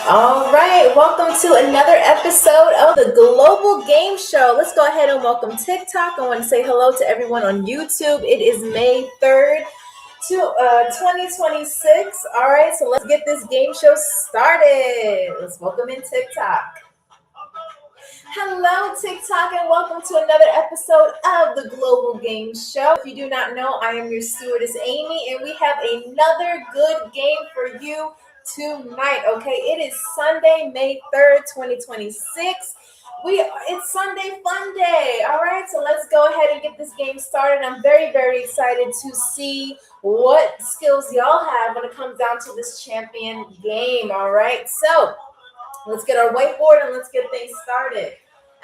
All right, welcome to another episode of the Global Game Show. Let's go ahead and welcome TikTok. I want to say hello to everyone on YouTube. It is May 3rd, 2026. All right, so let's get this game show started. Let's welcome in TikTok. Hello, TikTok, and welcome to another episode of the Global Game Show. If you do not know, I am your stewardess, Amy, and we have another good game for you tonight. Okay, it is Sunday, May 3rd, 2026. It's Sunday Fun Day. All right, so let's go ahead and get this game started. I'm very, very excited to see what skills y'all have when it comes down to this champion game. All right, so let's get our whiteboard and let's get things started.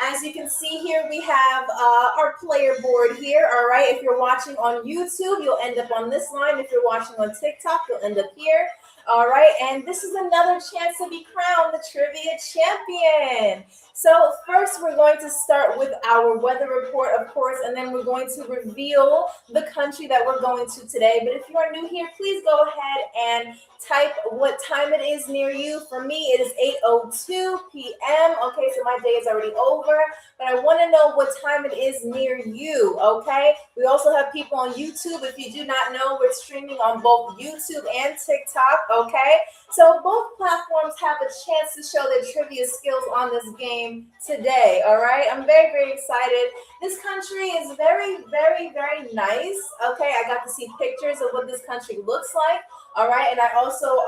As you can see here, we have our player board here. All right, if you're watching on YouTube, you'll end up on this line. If you're watching on TikTok, you'll end up here. All right, and this is another chance to be crowned the trivia champion. So first, we're going to start with our weather report, of course, and then we're going to reveal the country that we're going to today. But if you are new here, please go ahead and type what time it is near you. For me, it is 8:02 p.m. Okay, so my day is already over, but I want to know what time it is near you. Okay, we also have people on YouTube. If you do not know, we're streaming on both YouTube and TikTok. Okay, so both platforms have a chance to show their trivia skills on this game today. All right, I'm very, very excited. This country is very, very, very nice. Okay, I got to see pictures of what this country looks like. All right, and I also,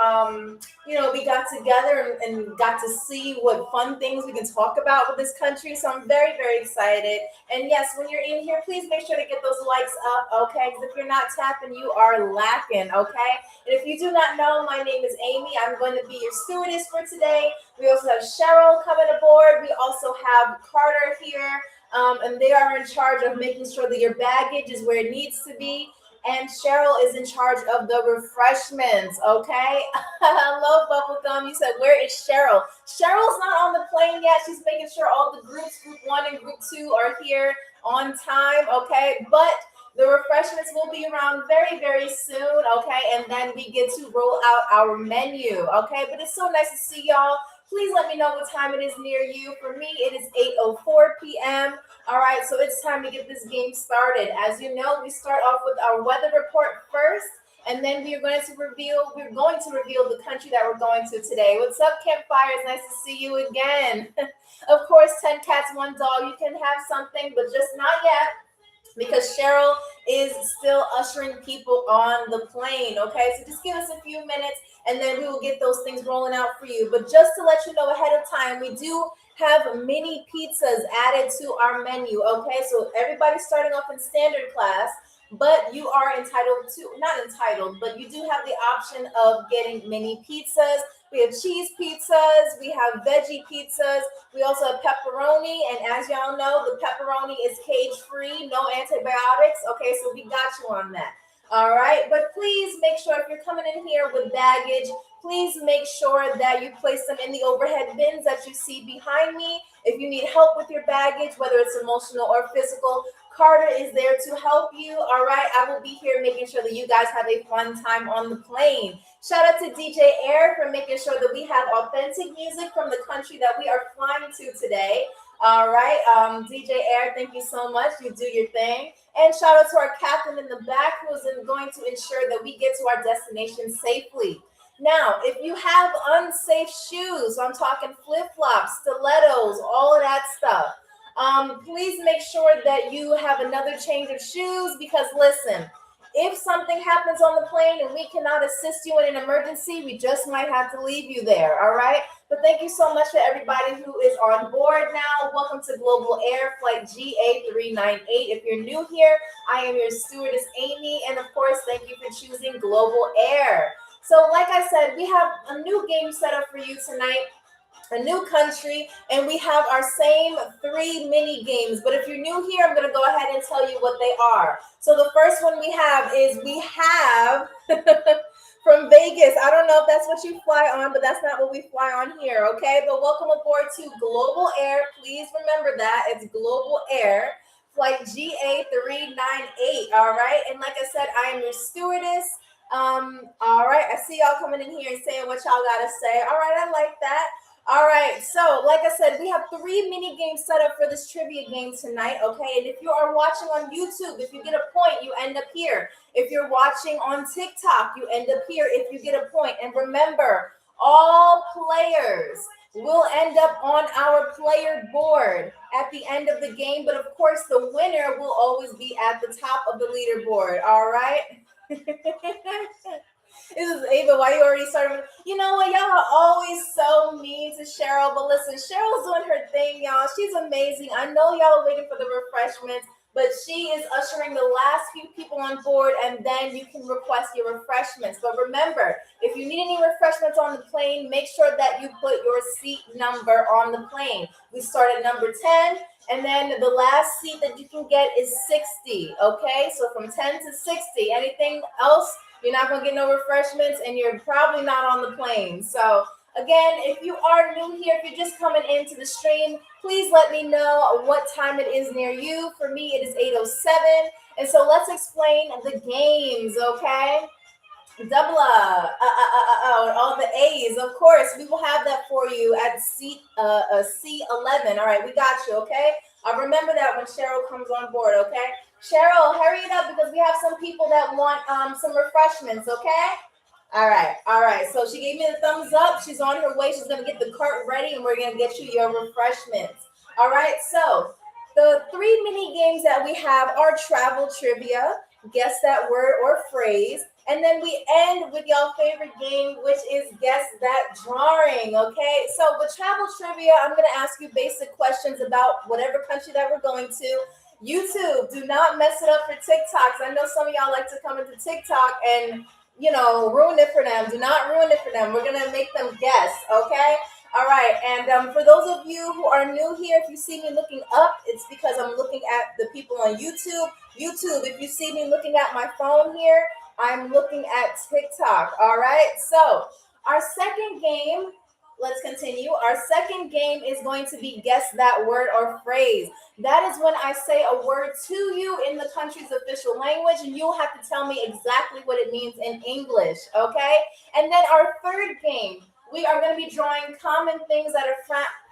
we got together and got to see what fun things we can talk about with this country. So I'm very, very excited. And yes, when you're in here, please make sure to get those likes up, okay? Because if you're not tapping, you are lacking, okay? And if you do not know, my name is Amy. I'm going to be your stewardess for today. We also have Cheryl coming aboard. We also have Carter here, and they are in charge of making sure that your baggage is where it needs to be. And Cheryl is in charge of the refreshments, okay? Hello, Bubblegum. You said, where is Cheryl? Cheryl's not on the plane yet. She's making sure all the groups, Group 1 and Group 2, are here on time, okay? But the refreshments will be around very, very soon, okay? And then we get to roll out our menu, okay? But it's so nice to see y'all. Please let me know what time it is near you. For me, it is 8:04 p.m. All right, so it's time to get this game started. As you know, we start off with our weather report first, and then we're going to reveal the country that we're going to today. What's up, Campfire? It's nice to see you again. Of course, 10 cats, 1 dog. You can have something, but just not yet, because Cheryl is still ushering people on the plane, okay? So just give us a few minutes, and then we will get those things rolling out for you. But just to let you know ahead of time, we do have mini pizzas added to our menu, okay? So everybody's starting off in standard class, but you are but you do have the option of getting mini pizzas. We have cheese pizzas, we have veggie pizzas, we also have pepperoni, and as y'all know, the pepperoni is cage-free, no antibiotics, okay? So we got you on that. All right, but please make sure if you're coming in here with baggage, please make sure that you place them in the overhead bins that you see behind me. If you need help with your baggage, whether it's emotional or physical, Carter is there to help you. All right, I will be here making sure that you guys have a fun time on the plane. Shout out to DJ Air for making sure that we have authentic music from the country that we are flying to today. All right, DJ Air, thank you so much. You do your thing. And shout out to our captain in the back who is going to ensure that we get to our destination safely. Now, if you have unsafe shoes, so I'm talking flip-flops, stilettos, all of that stuff, please make sure that you have another change of shoes, because listen, if something happens on the plane and we cannot assist you in an emergency, we just might have to leave you there, all right? But thank you so much for everybody who is on board now. Welcome to Global Air Flight GA398. If you're new here, I am your stewardess, Amy, and of course, thank you for choosing Global Air. So like I said, we have a new game set up for you tonight, a new country, and we have our same 3 mini games. But if you're new here, I'm going to go ahead and tell you what they are. So the first one we have from Vegas. I don't know if that's what you fly on, but that's not what we fly on here, okay? But welcome aboard to Global Air. Please remember that. It's Global Air, flight GA398, all right? And like I said, I am your stewardess. All right, I see y'all coming in here and saying what y'all gotta say. All right, I like that. All right, so like I said, we have 3 mini games set up for this trivia game tonight, okay? And if you are watching on YouTube, if you get a point, you end up here. If you're watching on TikTok, you end up here if you get a point. And remember, all players will end up on our player board at the end of the game, but of course, the winner will always be at the top of the leaderboard, all right? This is Ava. Why you already started? You know what? Y'all are always so mean to Cheryl. But listen, Cheryl's doing her thing, y'all. She's amazing. I know y'all are waiting for the refreshments, but she is ushering the last few people on board, and then you can request your refreshments. But remember, if you need any refreshments on the plane, make sure that you put your seat number on the plane. We start at number 10. And then the last seat that you can get is 60, okay? So from 10 to 60, anything else, you're not going to get no refreshments, and you're probably not on the plane. So again, if you are new here, if you're just coming into the stream, please let me know what time it is near you. For me, it is 8:07. And so let's explain the games, okay? Double all the A's, of course. We will have that for you at seat C11. All right, we got you, okay? Remember that when Cheryl comes on board, okay? Cheryl, hurry it up because we have some people that want some refreshments, okay? All right. So she gave me the thumbs up. She's on her way. She's going to get the cart ready, and we're going to get you your refreshments. All right, so the 3 mini games that we have are travel trivia, guess that word or phrase, and then we end with y'all favorite game, which is guess that drawing, okay? So with travel trivia, I'm going to ask you basic questions about whatever country that we're going to. YouTube, do not mess it up for TikToks. I know some of y'all like to come into TikTok and, ruin it for them. Do not ruin it for them. We're going to make them guess, okay? All right, and for those of you who are new here, if you see me looking up, it's because I'm looking at the people on YouTube. YouTube, if you see me looking at my phone here, I'm looking at TikTok, all right? So our second game, let's continue. Our second game is going to be guess that word or phrase. That is when I say a word to you in the country's official language, and you'll have to tell me exactly what it means in English, okay? And then our third game, we are going to be drawing common things that are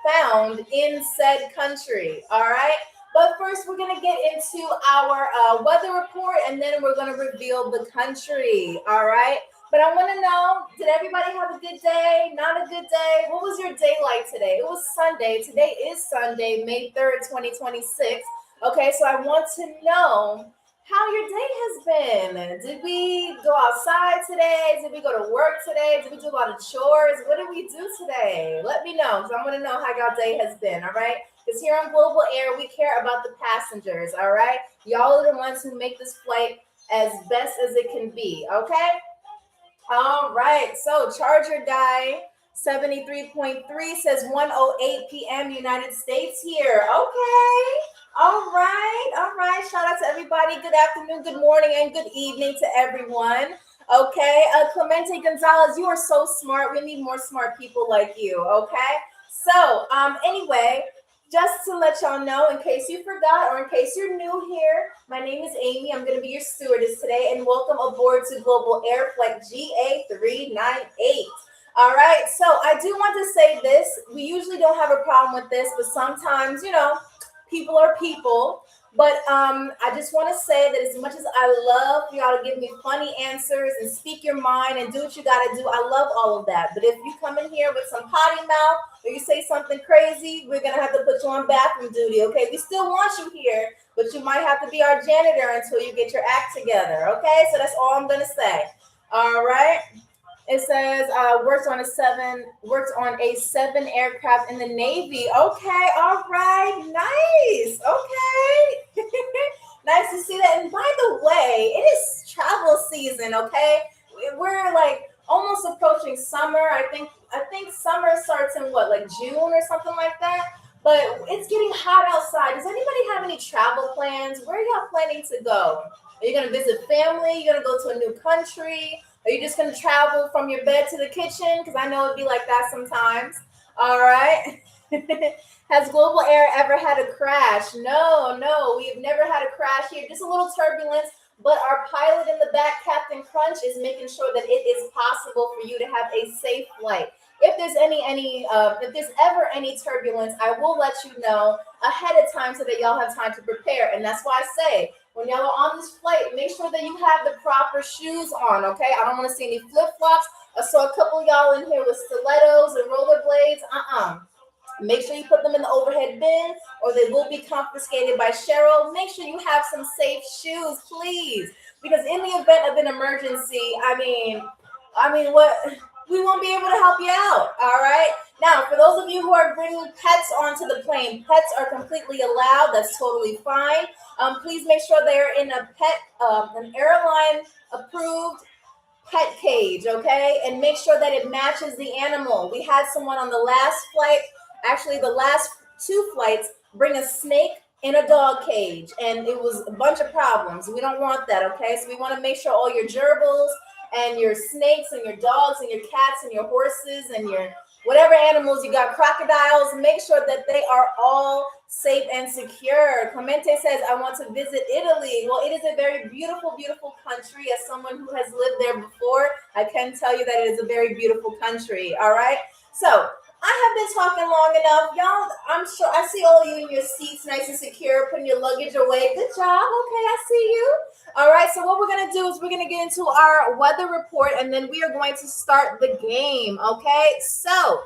found in said country, all right? But first, we're going to get into our weather report, and then we're going to reveal the country, all right? But I want to know, did everybody have a good day? Not a good day? What was your day like today? It was Sunday. Today is Sunday, May 3rd, 2026. Okay, so I want to know how your day has been. Did we go outside today? Did we go to work today? Did we do a lot of chores? What did we do today? Let me know, because I want to know how y'all day has been, all right? Because here on Global Air, we care about the passengers, all right? Y'all are the ones who make this flight as best as it can be, okay? All right, so Charger Guy 73.3 says 1:08 p.m. United States here. Okay. All right. Shout out to everybody. Good afternoon, good morning, and good evening to everyone. Okay. Clemente Gonzalez, you are so smart. We need more smart people like you. Okay. So, anyway, just to let y'all know, in case you forgot or in case you're new here, my name is Amy. I'm going to be your stewardess today, and welcome aboard to Global Air Flight GA398. All right, so I do want to say this. We usually don't have a problem with this, but sometimes, people are people. But I just want to say that as much as I love for y'all to give me funny answers and speak your mind and do what you got to do, I love all of that. But if you come in here with some potty mouth or you say something crazy, we're going to have to put you on bathroom duty, okay? We still want you here, but you might have to be our janitor until you get your act together, okay? So that's all I'm going to say. All right. It says worked on a 7 aircraft in the Navy. Okay, all right, nice. Okay, nice to see that. And by the way, it is travel season. Okay, we're like almost approaching summer. I think summer starts in like June or something like that. But it's getting hot outside. Does anybody have any travel plans? Where are y'all planning to go? Are you gonna visit family? You're gonna go to a new country? Are you just going to travel from your bed to the kitchen? Because I know it'd be like that sometimes. All right. Has Global Air ever had a crash? No, we've never had a crash here. Just a little turbulence. but our pilot in the back, Captain Crunch, is making sure that it is possible for you to have a safe flight. If there's if there's ever any turbulence, I will let you know ahead of time so that y'all have time to prepare. And that's why I say, when y'all are on this flight, make sure that you have the proper shoes on, okay? I don't want to see any flip-flops. I saw a couple of y'all in here with stilettos and rollerblades. Make sure you put them in the overhead bin or they will be confiscated by Cheryl. Make sure you have some safe shoes, please. Because in the event of an emergency, what we won't be able to help you out. All right. Now, for those of you who are bringing pets onto the plane, pets are completely allowed. That's totally fine. Please make sure they're in an airline approved pet cage, okay? And make sure that it matches the animal. We had someone on the last flight, actually the last two flights, bring a snake in a dog cage, and it was a bunch of problems. We don't want that, okay? So we want to make sure all your gerbils and your snakes and your dogs and your cats and your horses and your whatever animals you got, crocodiles, make sure that they are all safe and secure. Clemente says, I want to visit Italy. Well, it is a very beautiful, beautiful country. As someone who has lived there before, I can tell you that it is a very beautiful country. All right. So I have been talking long enough. Y'all, I'm sure I see all of you in your seats, nice and secure, putting your luggage away. Good job. Okay, I see you. All right, so what we're going to do is we're going to get into our weather report, and then we are going to start the game, okay? So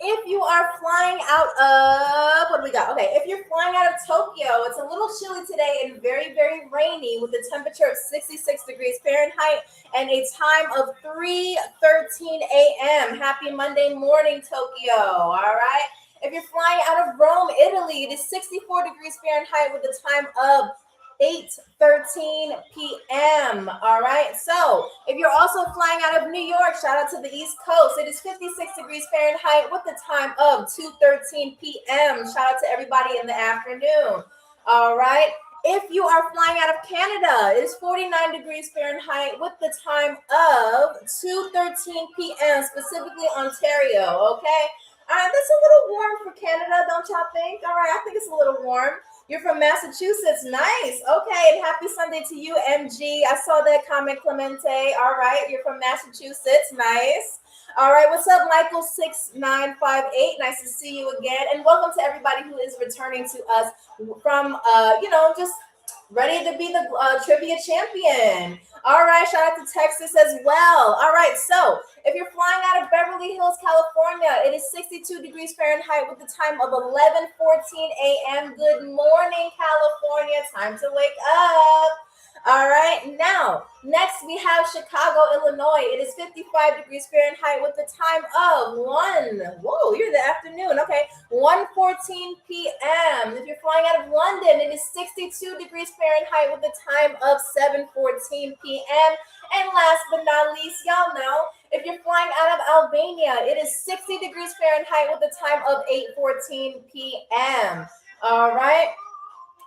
if you are flying out of, what do we got? Okay, if you're flying out of Tokyo, it's a little chilly today and very, very rainy with a temperature of 66 degrees Fahrenheit and a time of 3:13 a.m. Happy Monday morning, Tokyo, all right? If you're flying out of Rome, Italy, it is 64 degrees Fahrenheit with a time of 8:13 p.m. All right. So if you're also flying out of New York, shout out to the East Coast. It is 56 degrees Fahrenheit with the time of 2:13 p.m. Shout out to everybody in the afternoon. All right. If you are flying out of Canada, it is 49 degrees Fahrenheit with the time of 2:13 p.m. specifically Ontario. Okay. All right. That's a little warm for Canada, don't y'all think? All right. I think it's a little warm. You're from Massachusetts. Nice. Okay. And happy Sunday to you, MG. I saw that comment, Clemente. All right. You're from Massachusetts. Nice. All right. What's up, Michael6958? Nice to see you again. And welcome to everybody who is returning to us from, just ready to be the trivia champion. All right. Shout out to Texas as well. All right. So if you're flying out of Beverly Hills, California, it is 62 degrees Fahrenheit with the time of 11:14 a.m. Good morning, California. Time to wake up. All right. Now, next we have Chicago, Illinois. It is 55 degrees Fahrenheit with the time of 1:14 p.m. If you're flying out of London, it is 62 degrees Fahrenheit with the time of 7:14 p.m. And last but not least, y'all know, if you're flying out of Albania, it is 60 degrees Fahrenheit with the time of 8:14 p.m. All right.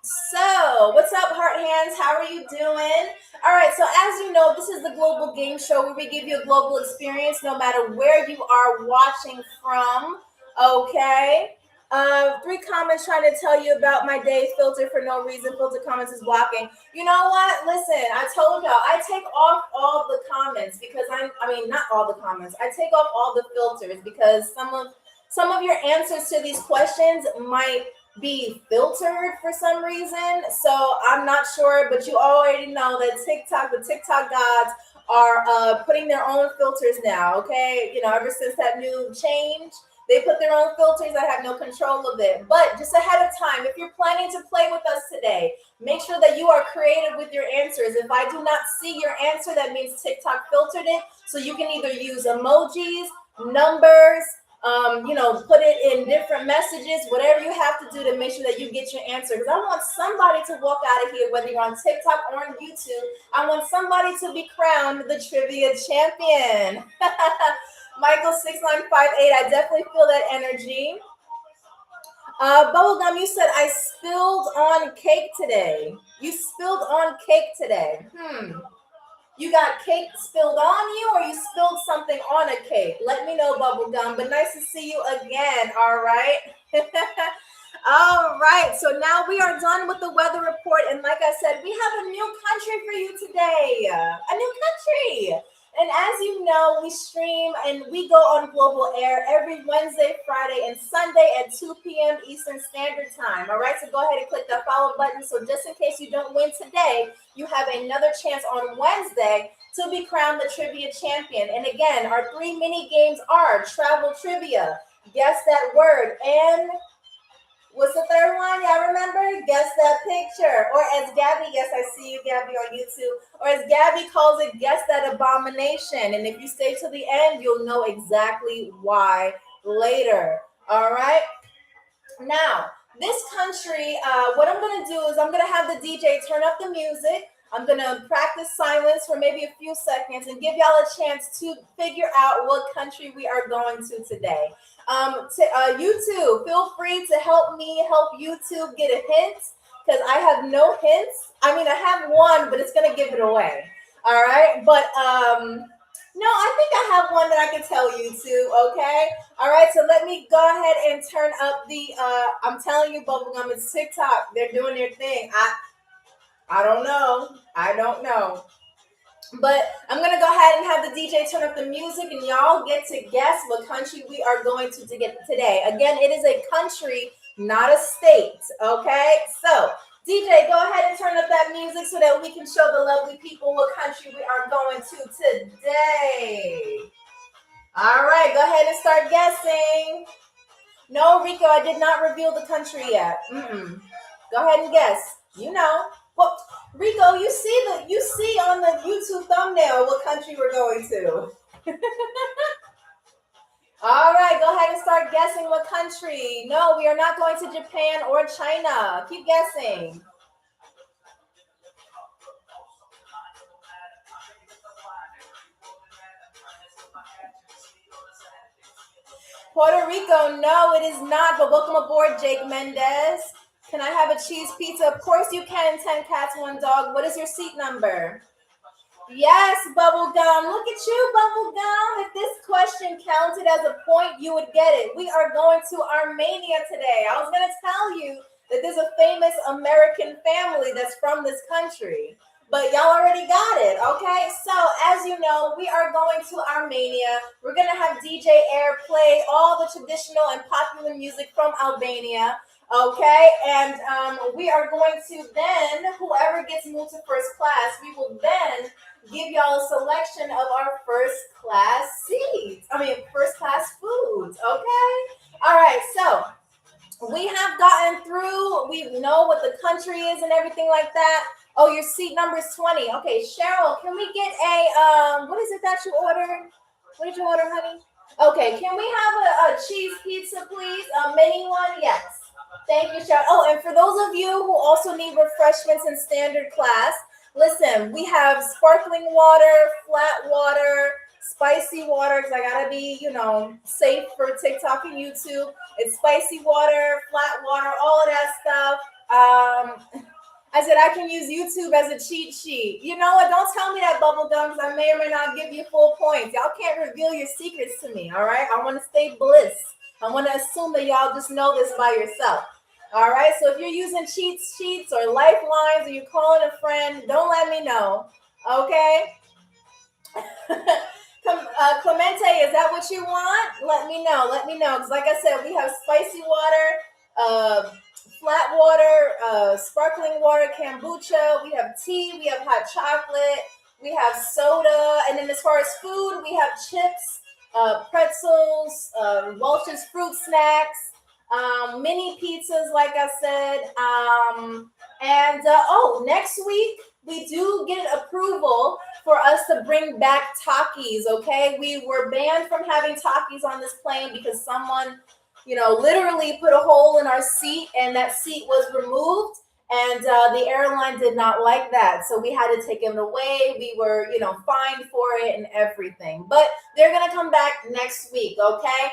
So, what's up, Heart Hands? How are you doing? All right, so as you know, this is the Global Game Show where we give you a global experience no matter where you are watching from, okay? 3 comments trying to tell you about my day. Filter for no reason. Filter comments is blocking. You know what? Listen, I told y'all, I take off all the comments because not all the comments. I take off all the filters because some of your answers to these questions might be filtered for some reason. So I'm not sure, but you already know that the TikTok gods are putting their own filters now, okay? You know, ever since that new change, they put their own filters. I have no control of it. But just ahead of time, if you're planning to play with us today, make sure that you are creative with your answers. If I do not see your answer, that means TikTok filtered it. So you can either use emojis, numbers, put it in different messages, whatever you have to do to make sure that you get your answer. Because I want somebody to walk out of here, whether you're on TikTok or on YouTube, I want somebody to be crowned the trivia champion. Michael6958, I definitely feel that energy. Bubblegum, you said I spilled on cake today. You spilled on cake today. You got cake spilled on you or you spilled something on a cake? Let me know, Bubblegum. But nice to see you again, all right? All right, so now we are done with the weather report, and like I said, we have a new country for you today. A new country. And as you know, we stream and we go on Global Air every Wednesday, Friday, and Sunday at 2 p.m. Eastern Standard Time. All right, so go ahead and click that follow button. So just in case you don't win today, you have another chance on Wednesday to be crowned the trivia champion. And again, our 3 mini games are travel trivia, guess that word, and what's the third one? Y'all remember? Guess that picture. Or as Gabby, yes, I see you, Gabby, on YouTube. Or as Gabby calls it, guess that abomination. And if you stay to the end, you'll know exactly why later. All right? Now, this country, what I'm going to do is I'm going to have the DJ turn up the music. I'm going to practice silence for maybe a few seconds and give y'all a chance to figure out what country we are going to today. YouTube, feel free to help me help YouTube get a hint because I have no hints. I mean, I have one, but it's going to give it away. All right. But no, I think I have one that I can tell YouTube. Okay. All right. So let me go ahead and turn up the, I'm telling you, Bubblegum, it's TikTok. They're doing their thing. I don't know. I don't know. But I'm going to go ahead and have the DJ turn up the music and y'all get to guess what country we are going to get today. Again, it is a country, not a state. Okay? So, DJ, go ahead and turn up that music so that we can show the lovely people what country we are going to today. All right, go ahead and start guessing. No, Rico, I did not reveal the country yet. Go ahead and guess. You know. Well, Rico, you see on the YouTube thumbnail what country we're going to. All right, go ahead and start guessing what country. No, we are not going to Japan or China. Keep guessing. Puerto Rico, no, it is not. But welcome aboard, Jake Mendez. Can I have a cheese pizza? Of course you can. 10 cats, 1 dog. What is your seat number? Yes, Bubblegum. Look at you, Bubblegum. If this question counted as a point, you would get it. We are going to Armenia today. I was going to tell you that there's a famous American family that's from this country. But y'all already got it, okay? So, as you know, we are going to Armenia. We're going to have DJ Air play all the traditional and popular music from Albania. Okay, and we are going to then, whoever gets moved to first class, we will then give y'all a selection of our first class first class foods, okay? All right, so we have gotten through, we know what the country is and everything like that. Oh, your seat number is 20. Okay, Cheryl, can we get a, what is it that you ordered? What did you order, honey? Okay, can we have a cheese pizza, please? A mini one? Yes. Thank you, Cheryl. Oh, and for those of you who also need refreshments in standard class, listen, we have sparkling water, flat water, spicy water, because I gotta be, safe for TikTok and YouTube. It's spicy water, flat water, all of that stuff. I said I can use YouTube as a cheat sheet. You know what? Don't tell me that, Bubblegum, because I may or may not give you full points. Y'all can't reveal your secrets to me, all right? I want to stay bliss. I want to assume that y'all just know this by yourself. All right, so if you're using cheat sheets or lifelines or you're calling a friend, don't let me know, okay? Clemente, is that what you want? Let me know, because like I said, we have spicy water, flat water, sparkling water, kombucha, we have tea, we have hot chocolate, we have soda, and then as far as food, we have chips, pretzels, Welch's fruit snacks, mini pizzas, like I said, and next week we do get approval for us to bring back Takis. Okay, we were banned from having Takis on this plane because someone, literally put a hole in our seat, and that seat was removed. And the airline did not like that. So we had to take them away. We were, fined for it and everything. But they're going to come back next week, okay?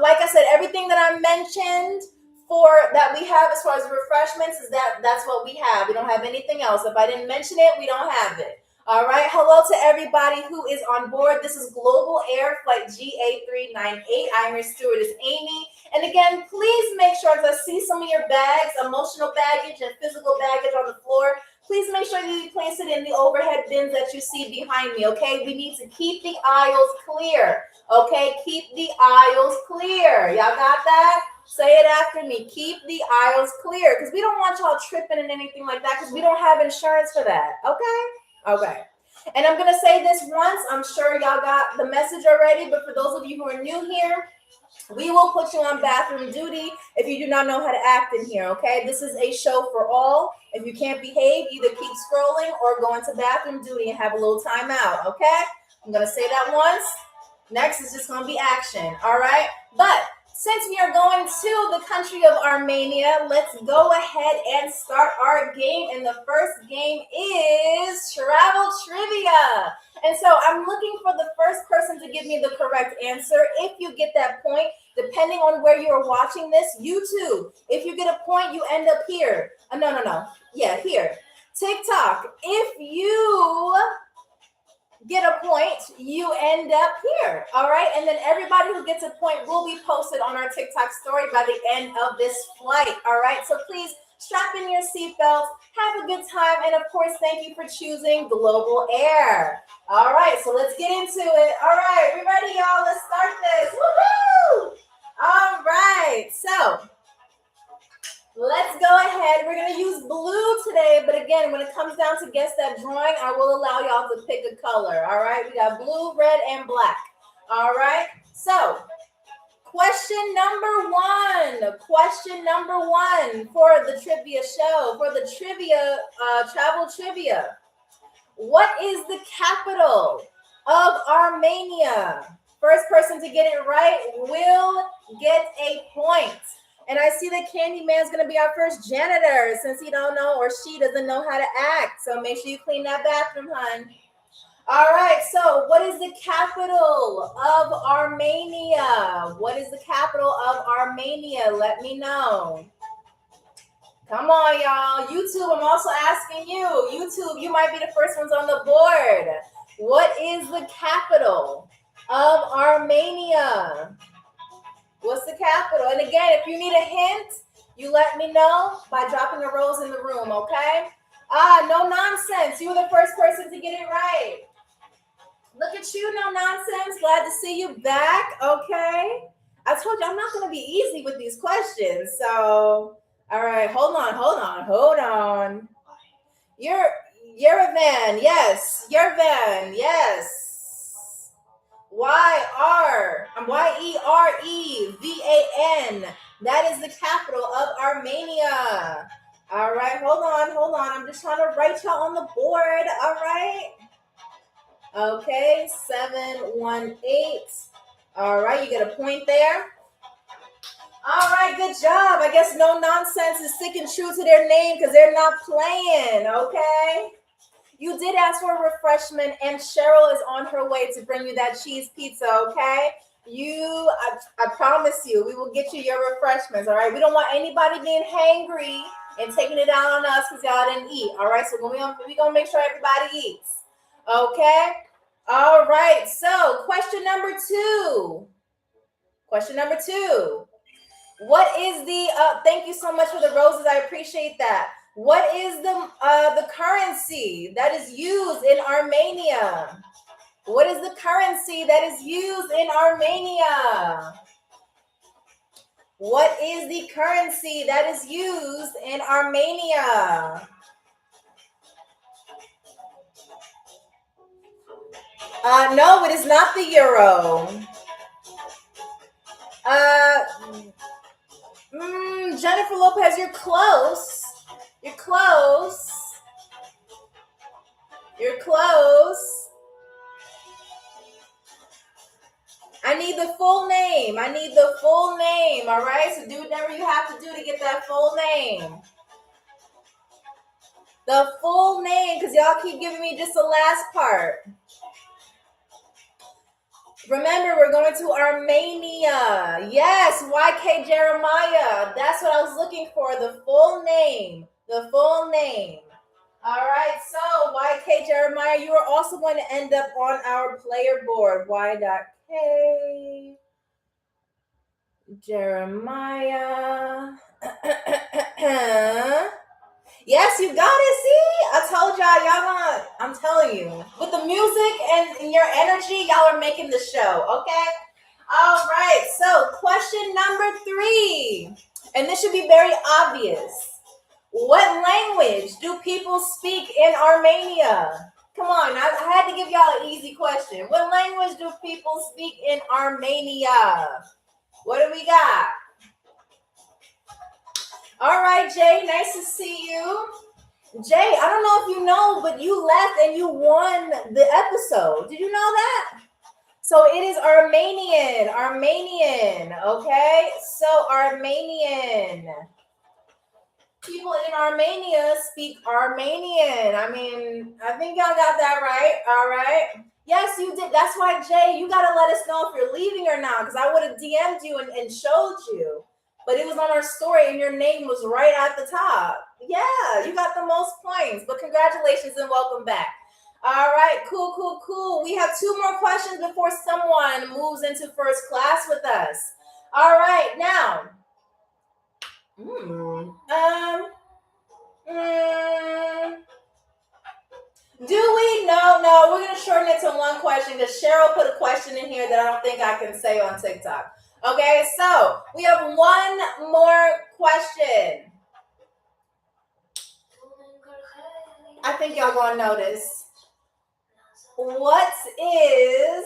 Like I said, everything that I mentioned that we have as far as refreshments is that's what we have. We don't have anything else. If I didn't mention it, we don't have it. All right. Hello to everybody who is on board. This is Global Air Flight GA398. I'm your stewardess, Amy. And again, please make sure to see some of your bags, emotional baggage and physical baggage on the floor. Please make sure you place it in the overhead bins that you see behind me, okay? We need to keep the aisles clear, okay? Keep the aisles clear. Y'all got that? Say it after me. Keep the aisles clear because we don't want y'all tripping and anything like that because we don't have insurance for that, okay? Okay. And I'm going to say this once. I'm sure y'all got the message already, but for those of you who are new here, we will put you on bathroom duty if you do not know how to act in here, okay? This is a show for all. If you can't behave, either keep scrolling or go into bathroom duty and have a little time out, okay? I'm going to say that once. Next is just going to be action, all right? But since we are going to the country of Armenia, let's go ahead and start our game. And the first game is travel trivia. And so I'm looking for the first person to give me the correct answer. If you get that point, depending on where you are watching this, YouTube. If you get a point, you end up here. No. Yeah, here. TikTok. If you get a point, you end up here. All right. And then everybody who gets a point will be posted on our TikTok story by the end of this flight. All right. So please strap in your seatbelts, have a good time. And of course, thank you for choosing Global Air. All right. So let's get into it. All right. We ready, y'all? Let's start this. Woohoo! All right. So let's go ahead. We're going to use blue today. But again, when it comes down to guess that drawing, I will allow y'all to pick a color. All right. We got blue, red, and black. All right. So question number one. Question number one for the trivia show, for the trivia, travel trivia. What is the capital of Armenia? First person to get it right will get a point. And I see that Candyman's going to be our first janitor since he don't know or she doesn't know how to act. So make sure you clean that bathroom, hon. All right. So what is the capital of Armenia? What is the capital of Armenia? Let me know. Come on, y'all. YouTube, I'm also asking you. YouTube, you might be the first ones on the board. What is the capital of Armenia? What's the capital? And again, if you need a hint, you let me know by dropping a rose in the room, okay? No nonsense. You were the first person to get it right. Look at you, no nonsense. Glad to see you back, okay? I told you I'm not going to be easy with these questions. So, all right, hold on. Yerevan, yes. Yerevan, yes. Yerevan. That is the capital of Armenia. All right, hold on. I'm just trying to write y'all on the board. All right. Okay, 718. All right, you get a point there. All right, good job. I guess no nonsense is sticking true to their name because they're not playing. Okay. You did ask for a refreshment, and Cheryl is on her way to bring you that cheese pizza, okay? I promise you, we will get you your refreshments, all right? We don't want anybody being hangry and taking it out on us because y'all didn't eat, all right? So we're going to make sure everybody eats, okay? All right, so question number two. What is thank you so much for the roses. I appreciate that. What is the currency that is used in Armenia? What is the currency that is used in Armenia? What is the currency that is used in Armenia? No, it is not the euro. Jennifer Lopez, you're close. You're close. I need the full name. All right? So do whatever you have to do to get that full name. The full name, because y'all keep giving me just the last part. Remember, we're going to Armenia. Yes, YK Jeremiah. That's what I was looking for. The full name. All right, so YK Jeremiah, you are also going to end up on our player board. Y.K. Jeremiah. Yes, you got it. See, I told y'all gonna, I'm telling you, with the music and your energy, y'all are making the show, okay? All right, so question number 3, and this should be very obvious. What language do people speak in Armenia? Come on, I had to give y'all an easy question. What language do people speak in Armenia? What do we got? All right, Jay, nice to see you. Jay, I don't know if you know, but you left and you won the episode. Did you know that? So it is Armenian, okay? So Armenian. People in Armenia speak Armenian. I mean, I think y'all got that right, all right? Yes, you did. That's why, Jay, you got to let us know if you're leaving or not, because I would have DM'd you and showed you. But it was on our story and your name was right at the top. Yeah, you got the most points. But congratulations and welcome back. All right, cool. We have 2 more questions before someone moves into first class with us. All right, now. Do we? No, we're going to shorten it to 1 question because Cheryl put a question in here that I don't think I can say on TikTok. Okay, so we have 1 more question. I think y'all gonna know this. What is,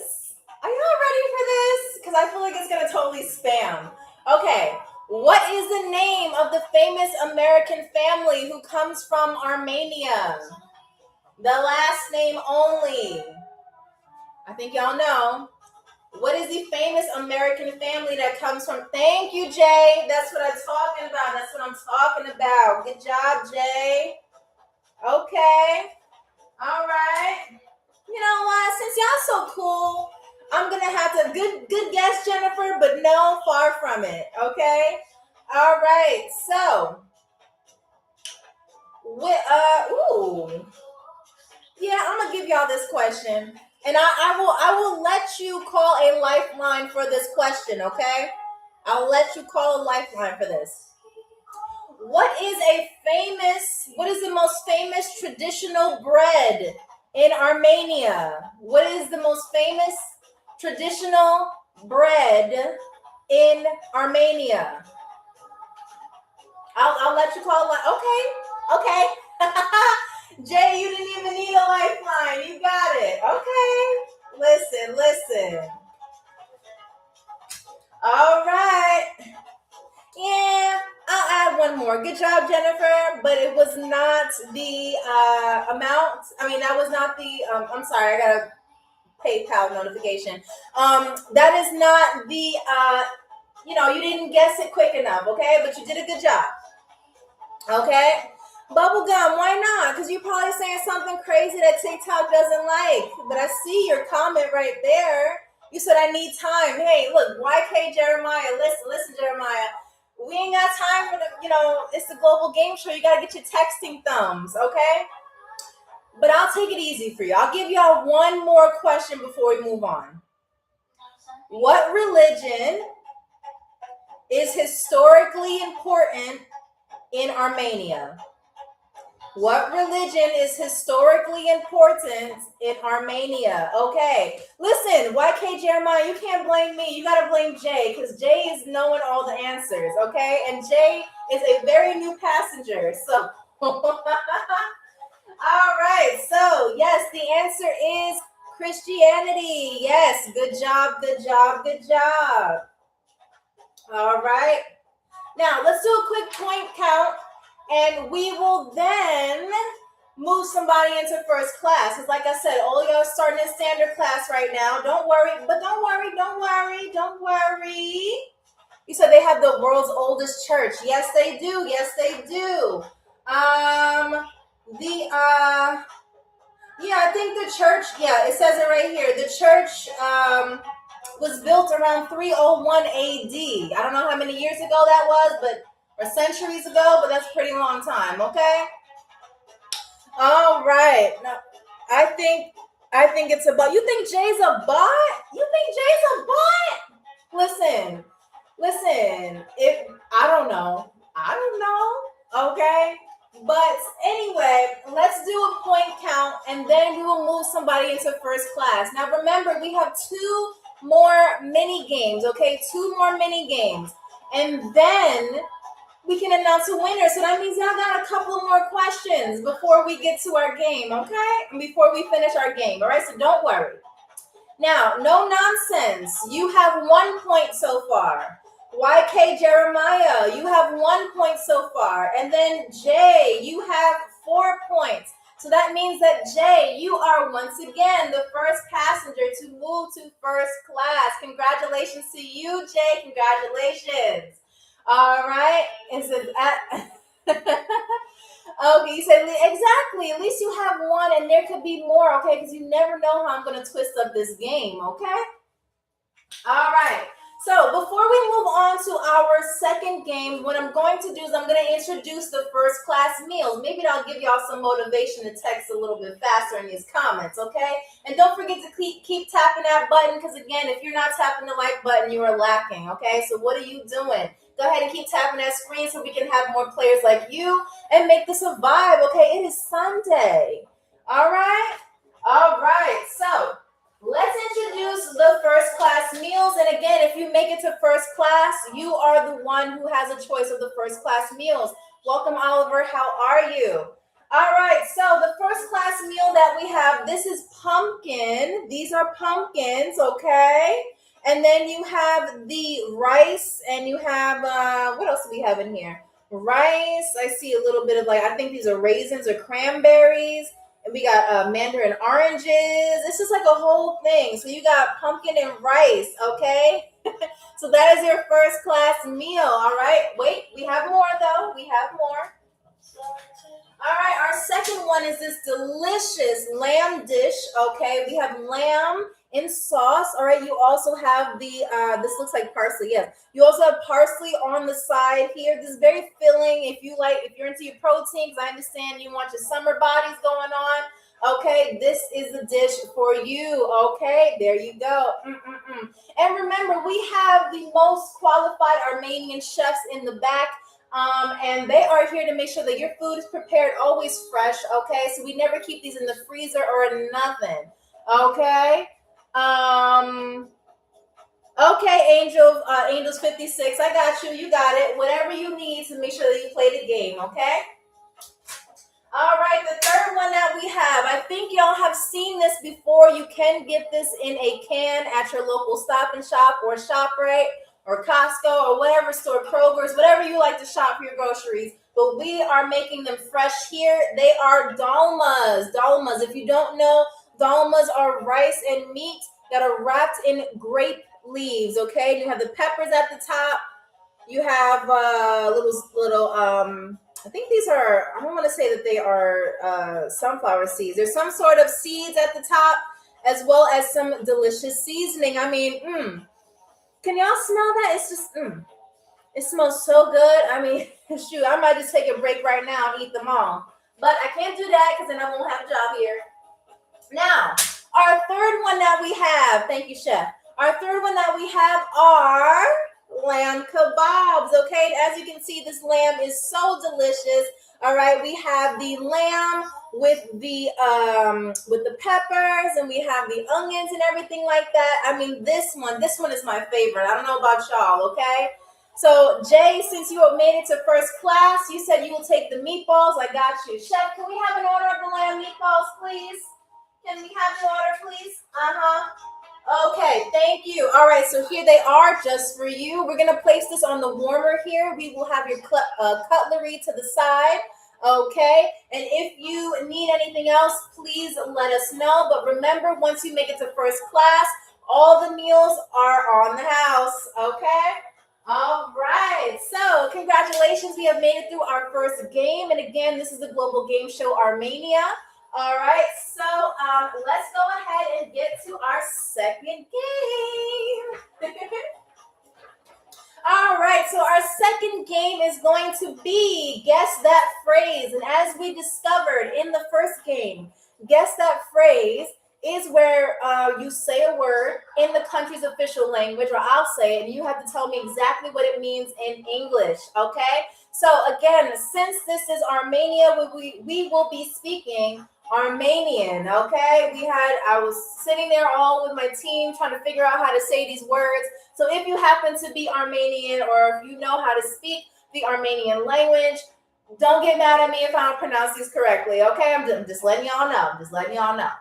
are y'all ready for this? Because I feel like it's gonna totally spam. Okay, what is the name of the famous American family who comes from Armenia? The last name only. I think y'all know. What is the famous American family that comes from? Thank you, Jay. That's what I'm talking about. Good job, Jay. Okay. All right. You know what? Since y'all so cool, I'm going to have to, good guess, Jennifer, but no, far from it. Okay. All right. So, yeah, I'm going to give y'all this question. And I will let you call a lifeline for this question, okay? I'll let you call a lifeline for this. What is the most famous traditional bread in Armenia? What is the most famous traditional bread in Armenia? I'll let you call okay. Jay, you didn't even need a lifeline. You got it. Okay. Listen. All right. Yeah, I'll add 1 more. Good job, Jennifer. But it was not the amount. I mean, that was not the, I'm sorry, I got a PayPal notification. That is not the, you didn't guess it quick enough, okay? But you did a good job. Okay? Bubblegum, why not? Because you're probably saying something crazy that TikTok doesn't like. But I see your comment right there. You said, I need time. Hey, look, YK Jeremiah, listen, Jeremiah. We ain't got time for it's the Global Game Show. You got to get your texting thumbs, okay? But I'll take it easy for you. I'll give y'all 1 more question before we move on. What religion is historically important in Armenia? What religion is historically important in Armenia? Okay. Listen, YK Jeremiah, you can't blame me. You got to blame Jay because Jay is knowing all the answers, okay? And Jay is a very new passenger. So, all right. So, yes, the answer is Christianity. Yes. Good job. All right. Now, let's do a quick point count. And we will then move somebody into first class. Because like I said, all y'all are starting in standard class right now. Don't worry. You said they have the world's oldest church. Yes, they do. I think the church, it says it right here. The church was built around 301 AD. I don't know how many years ago that was, or centuries ago, but that's a pretty long time, okay? All right. No, I think I think it's a bot. You think Jay's a bot? You think Jay's a bot? Listen, listen. If I don't know, I don't know. Okay. But anyway, let's do a point count and then we will move somebody into first class. Now remember, we have two more mini games, okay? Two more mini games. And then we can announce a winner. So that means I got a couple more questions before we get to our game, okay? And before we finish our game, all right? So don't worry. Now, no nonsense. You have 1 point so far. YK Jeremiah, you have 1 point so far. And then Jay, you have 4 points. So that means that Jay, you are once again the first passenger to move to first class. Congratulations to you, Jay. Congratulations. All right. And so that. Okay, you said exactly. At least you have one, and there could be more, okay? Because you never know how I'm going to twist up this game, okay? All right. So before we move on to our second game, what I'm going to do is I'm going to introduce the first class meals. Maybe that'll give y'all some motivation to text a little bit faster in these comments, okay? And don't forget to keep tapping that button because, again, if you're not tapping the like button, you are lacking, okay? So what are you doing? Go ahead and keep tapping that screen so we can have more players like you and make this a vibe, okay? It is Sunday. All right? All right. So let's introduce the first class meals. And again, if you make it to first class, you are the one who has a choice of the first class meals. Welcome, Oliver. How are you? All right. So the first class meal that we have, this is pumpkin. These are pumpkins, okay? And then you have the rice, and you have, what else do we have in here? Rice. I see a little bit of I think these are raisins or cranberries. And we got mandarin oranges. It's just like a whole thing. So you got pumpkin and rice, okay? So that is your first class meal, all right? Wait, we have more though. We have more. All right, our second one is this delicious lamb dish, okay? We have lamb in sauce, all right? You also have the, this looks like parsley, yes. You also have parsley on the side here. This is very filling if you're into your protein, because I understand you want your summer bodies going on. Okay, this is the dish for you. Okay, there you go. And remember, we have the most qualified Armenian chefs in the back. And they are here to make sure that your food is prepared always fresh, okay? So we never keep these in the freezer or nothing, okay? Okay, Angels 56, I got you. You got it. Whatever you need to make sure that you play the game, okay? All right, the third one that we have, I think y'all have seen this before. You can get this in a can at your local Stop and Shop or ShopRite or Costco or whatever store, Kroger's, whatever you like to shop for your groceries. But we are making them fresh here. They are dolmas. Dolmas. If you don't know, dolmas are rice and meat that are wrapped in grape leaves, okay? You have the peppers at the top. You have little I think these are, I don't want to say that they are sunflower seeds. There's some sort of seeds at the top, as well as some delicious seasoning. I mean, can y'all smell that? It's just, it smells so good. I mean, shoot, I might just take a break right now and eat them all. But I can't do that because then I won't have a job here. Now, our third one that we have, thank you, Chef. Our third one that we have are lamb kebabs, okay? As you can see, this lamb is so delicious. All right, we have the lamb with the peppers, and we have the onions and everything like that. I mean, this one is my favorite. I don't know about y'all, okay? So, Jay, since you have made it to first class, you said you will take the meatballs. I got you. Chef, can we have an order of the lamb meatballs, please? Can we have the order, please? Okay, thank you. All right, so here they are just for you. We're going to place this on the warmer here. We will have your cutlery to the side, okay? And if you need anything else, please let us know. But remember, once you make it to first class, all the meals are on the house, okay? All right, so congratulations. We have made it through our first game. And again, this is the Global Game Show Armenia. All right, so let's go ahead and get to our second game. All right. right, so our second game is going to be Guess That Phrase. And as we discovered in the first game, Guess That Phrase is where you say a word in the country's official language, or I'll say it, and you have to tell me exactly what it means in English, okay? So again, since this is Armenia, we will be speaking Armenian, okay? I was sitting there all with my team trying to figure out how to say these words. So if you happen to be Armenian, or if you know how to speak the Armenian language, don't get mad at me if I don't pronounce these correctly, okay? I'm just letting y'all know. I'm just letting y'all know.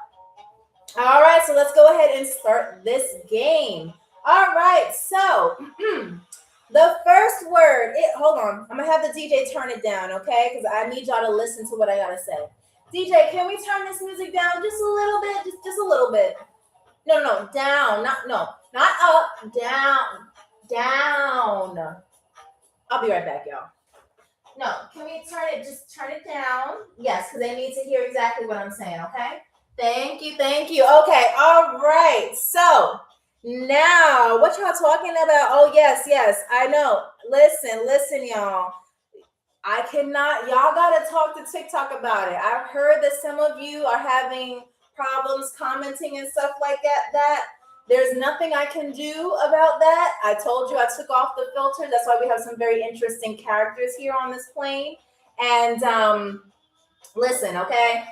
All right, so let's go ahead and start this game. All right, so the first word, hold on. I'm going to have the DJ turn it down, okay? Because I need y'all to listen to what I got to say. DJ, can we turn this music down just a little bit? Just a little bit. No, down. Not up. Down. I'll be right back, y'all. No, can we just turn it down? Yes, because they need to hear exactly what I'm saying, okay? Thank you. Okay, all right. So now, what y'all talking about? Oh, yes, I know. Listen, y'all. Y'all gotta talk to TikTok about it. I've heard that some of you are having problems commenting and stuff like that. There's nothing I can do about that. I told you I took off the filter. That's why we have some very interesting characters here on this plane. And listen, okay?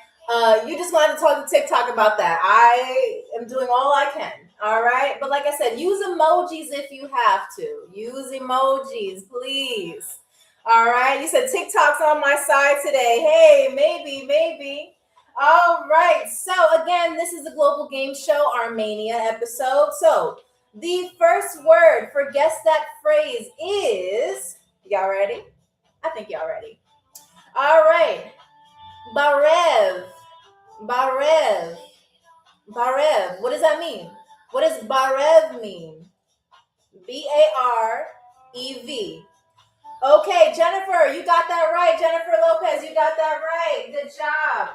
You just wanted to talk to TikTok about that. I am doing all I can, all right? But like I said, use emojis if you have to. Use emojis, please. All right? You said TikTok's on my side today. Hey, maybe. All right. So again, this is the Global Game Show Armenia episode. So the first word for Guess That Phrase is, y'all ready? I think y'all ready. All right. Barev. What does that mean? What does Barev mean? Barev. Okay, Jennifer, you got that right. Jennifer Lopez, you got that right. Good job.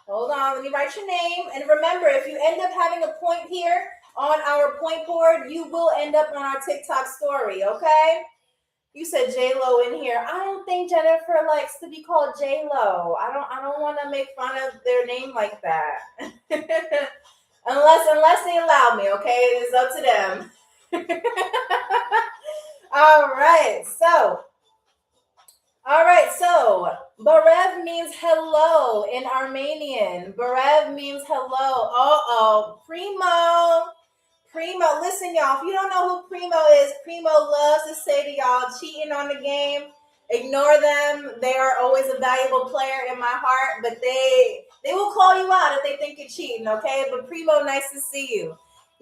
Hold on, let me write your name. And remember, if you end up having a point here on our point board, you will end up on our TikTok story, okay? You said J-Lo in here. I don't think Jennifer likes to be called J-Lo. I don't want to make fun of their name like that. unless they allow me, okay? It's up to them. All right, so Barev means hello in Armenian. Barev means hello. Primo, listen, y'all. If you don't know who Primo is, Primo loves to say to y'all, cheating on the game. Ignore them. They are always a valuable player in my heart, but they will call you out if they think you're cheating, okay? But Primo, nice to see you.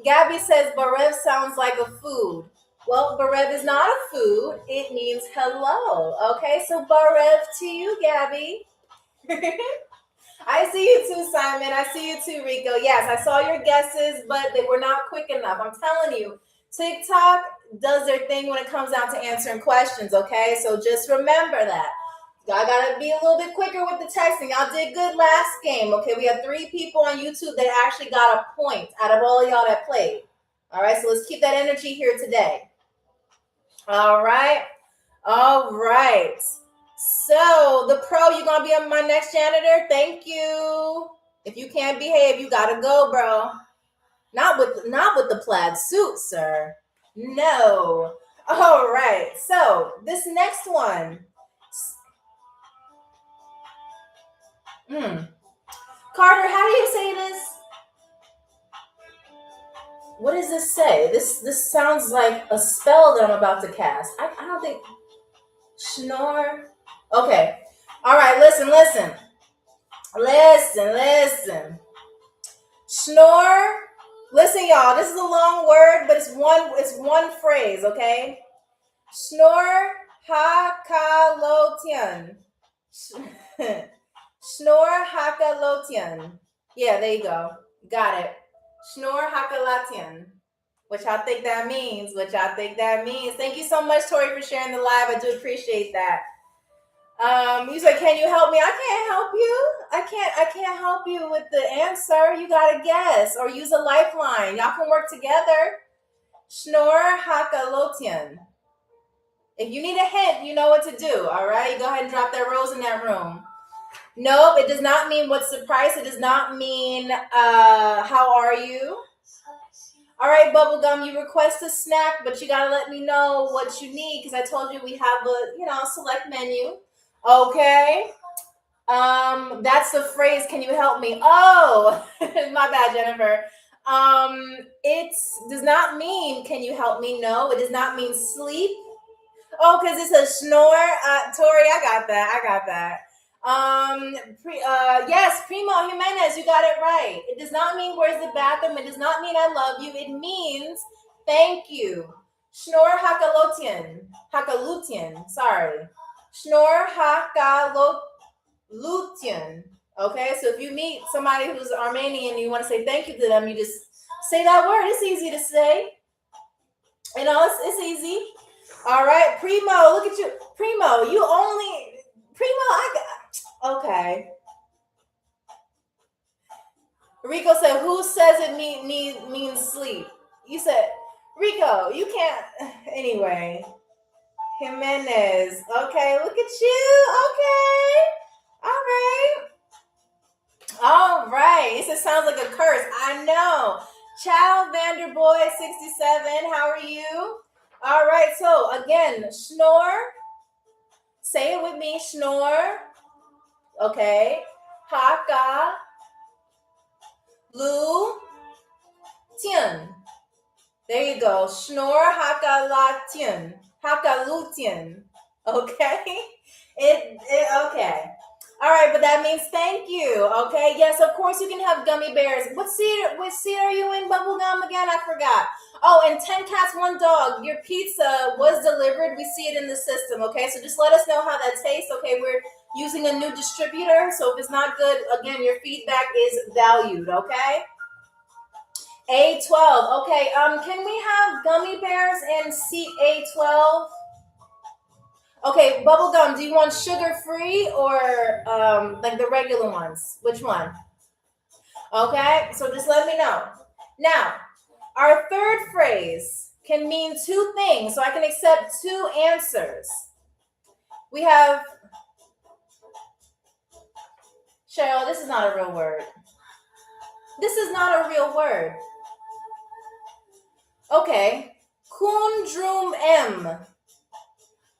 Gabby says Barev sounds like a food. Well, Barev is not a food. It means hello, okay? So Barev to you, Gabby. I see you too, Simon. I see you too, Rico. Yes, I saw your guesses, but they were not quick enough. I'm telling you, TikTok does their thing when it comes down to answering questions, okay? So just remember that. Y'all gotta be a little bit quicker with the texting. Y'all did good last game, okay? We had 3 people on YouTube that actually got a point out of all y'all that played. All right, so let's keep that energy here today. All right. So the pro, you're gonna be my next janitor. Thank you. If you can't behave, you gotta go, bro. Not with the plaid suit, sir. No. All right. So this next one. Carter, how do you say this? What does this say? This sounds like a spell that I'm about to cast. I don't think. Schnorr. Okay. All right. Listen. Schnorr. Listen, y'all. This is a long word, but it's one phrase. Okay. Schnorr hakalotian. Schnorr hakalotian. Yeah, there you go. Got it. Schnorr hakalatian. What y'all think that means? Thank you so much, Tori, for sharing the live. I do appreciate that. You said, can you help me? I can't help you. I can't help you with the answer. You gotta guess or use a lifeline. Y'all can work together. Snor Hakalotian. If you need a hint, you know what to do. All right, go ahead and drop that rose in that room. Nope, it does not mean what's the price. It does not mean how are you. All right, Bubblegum, you request a snack, but you gotta let me know what you need because I told you we have a select menu. Okay. That's the phrase. Can you help me? Oh, my bad, Jennifer. It does not mean can you help me? No, it does not mean sleep. Oh, because it's a snore. Tori, I got that. Yes, Primo Jimenez, you got it right. It does not mean where's the bathroom. It does not mean I love you. It means thank you. Snor Hakalutian. Sorry. Snor Hakalutian. Okay, so if you meet somebody who's Armenian and you want to say thank you to them, you just say that word. It's easy to say. You know, it's easy. All right, Primo, look at you. Primo, okay. Rico said, who says it means sleep? You said, Rico, you can't. Anyway, Jimenez. Okay, look at you. Okay. All right. It just sounds like a curse. I know. Chow Vanderboy 67. How are you? All right. So again, snore. Say it with me. Snore. Okay. Haka. Lu. Tian. There you go. Snore. Haka la tian. Haka lu tian. Okay. Okay. All right, but that means thank you. Okay. Yes, of course you can have gummy bears. What seat are you in, Bubblegum, again? I forgot. Oh, and 10 cats, 1 dog. Your pizza was delivered. We see it in the system. Okay. So just let us know how that tastes. Okay. We're using a new distributor. So if it's not good, again, your feedback is valued. Okay. A12. Okay. Can we have gummy bears in seat A12? Okay, Bubblegum, do you want sugar-free or like the regular ones? Which one? Okay, so just let me know. Now, our third phrase can mean 2 things, so I can accept 2 answers. We have, Cheryl, this is not a real word. This is not a real word. Okay, Kundrum M.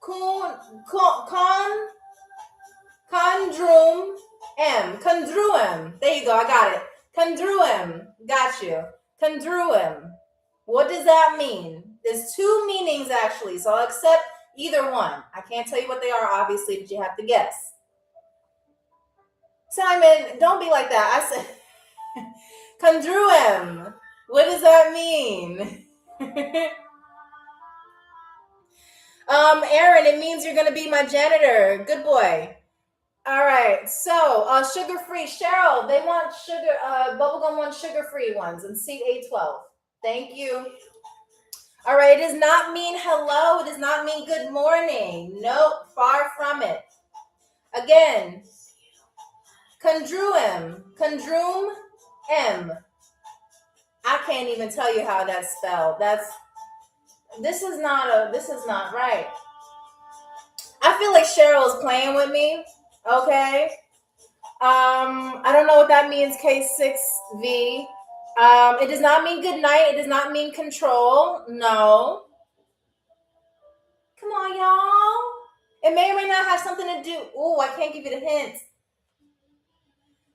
Condrum M. Condruum. There you go. I got it. Condruum. Got you. Condruum. What does that mean? There's 2 meanings actually, so I'll accept either one. I can't tell you what they are, obviously, but you have to guess. Simon, don't be like that. I said Condruum. What does that mean? Aaron, it means you're gonna be my janitor. Good boy. All right. So, sugar-free. Cheryl, they want sugar. Bubblegum wants sugar-free ones in seat A12. Thank you. All right. It does not mean hello. It does not mean good morning. Nope. Far from it. Again. Condruum. Condrum M. I can't even tell you how that's spelled. This is not right. I feel like Cheryl is playing with me. Okay. I don't know what that means, K6V. It does not mean good night. It does not mean control. No. Come on, y'all. It may or may not have something to do. Ooh, I can't give you the hint.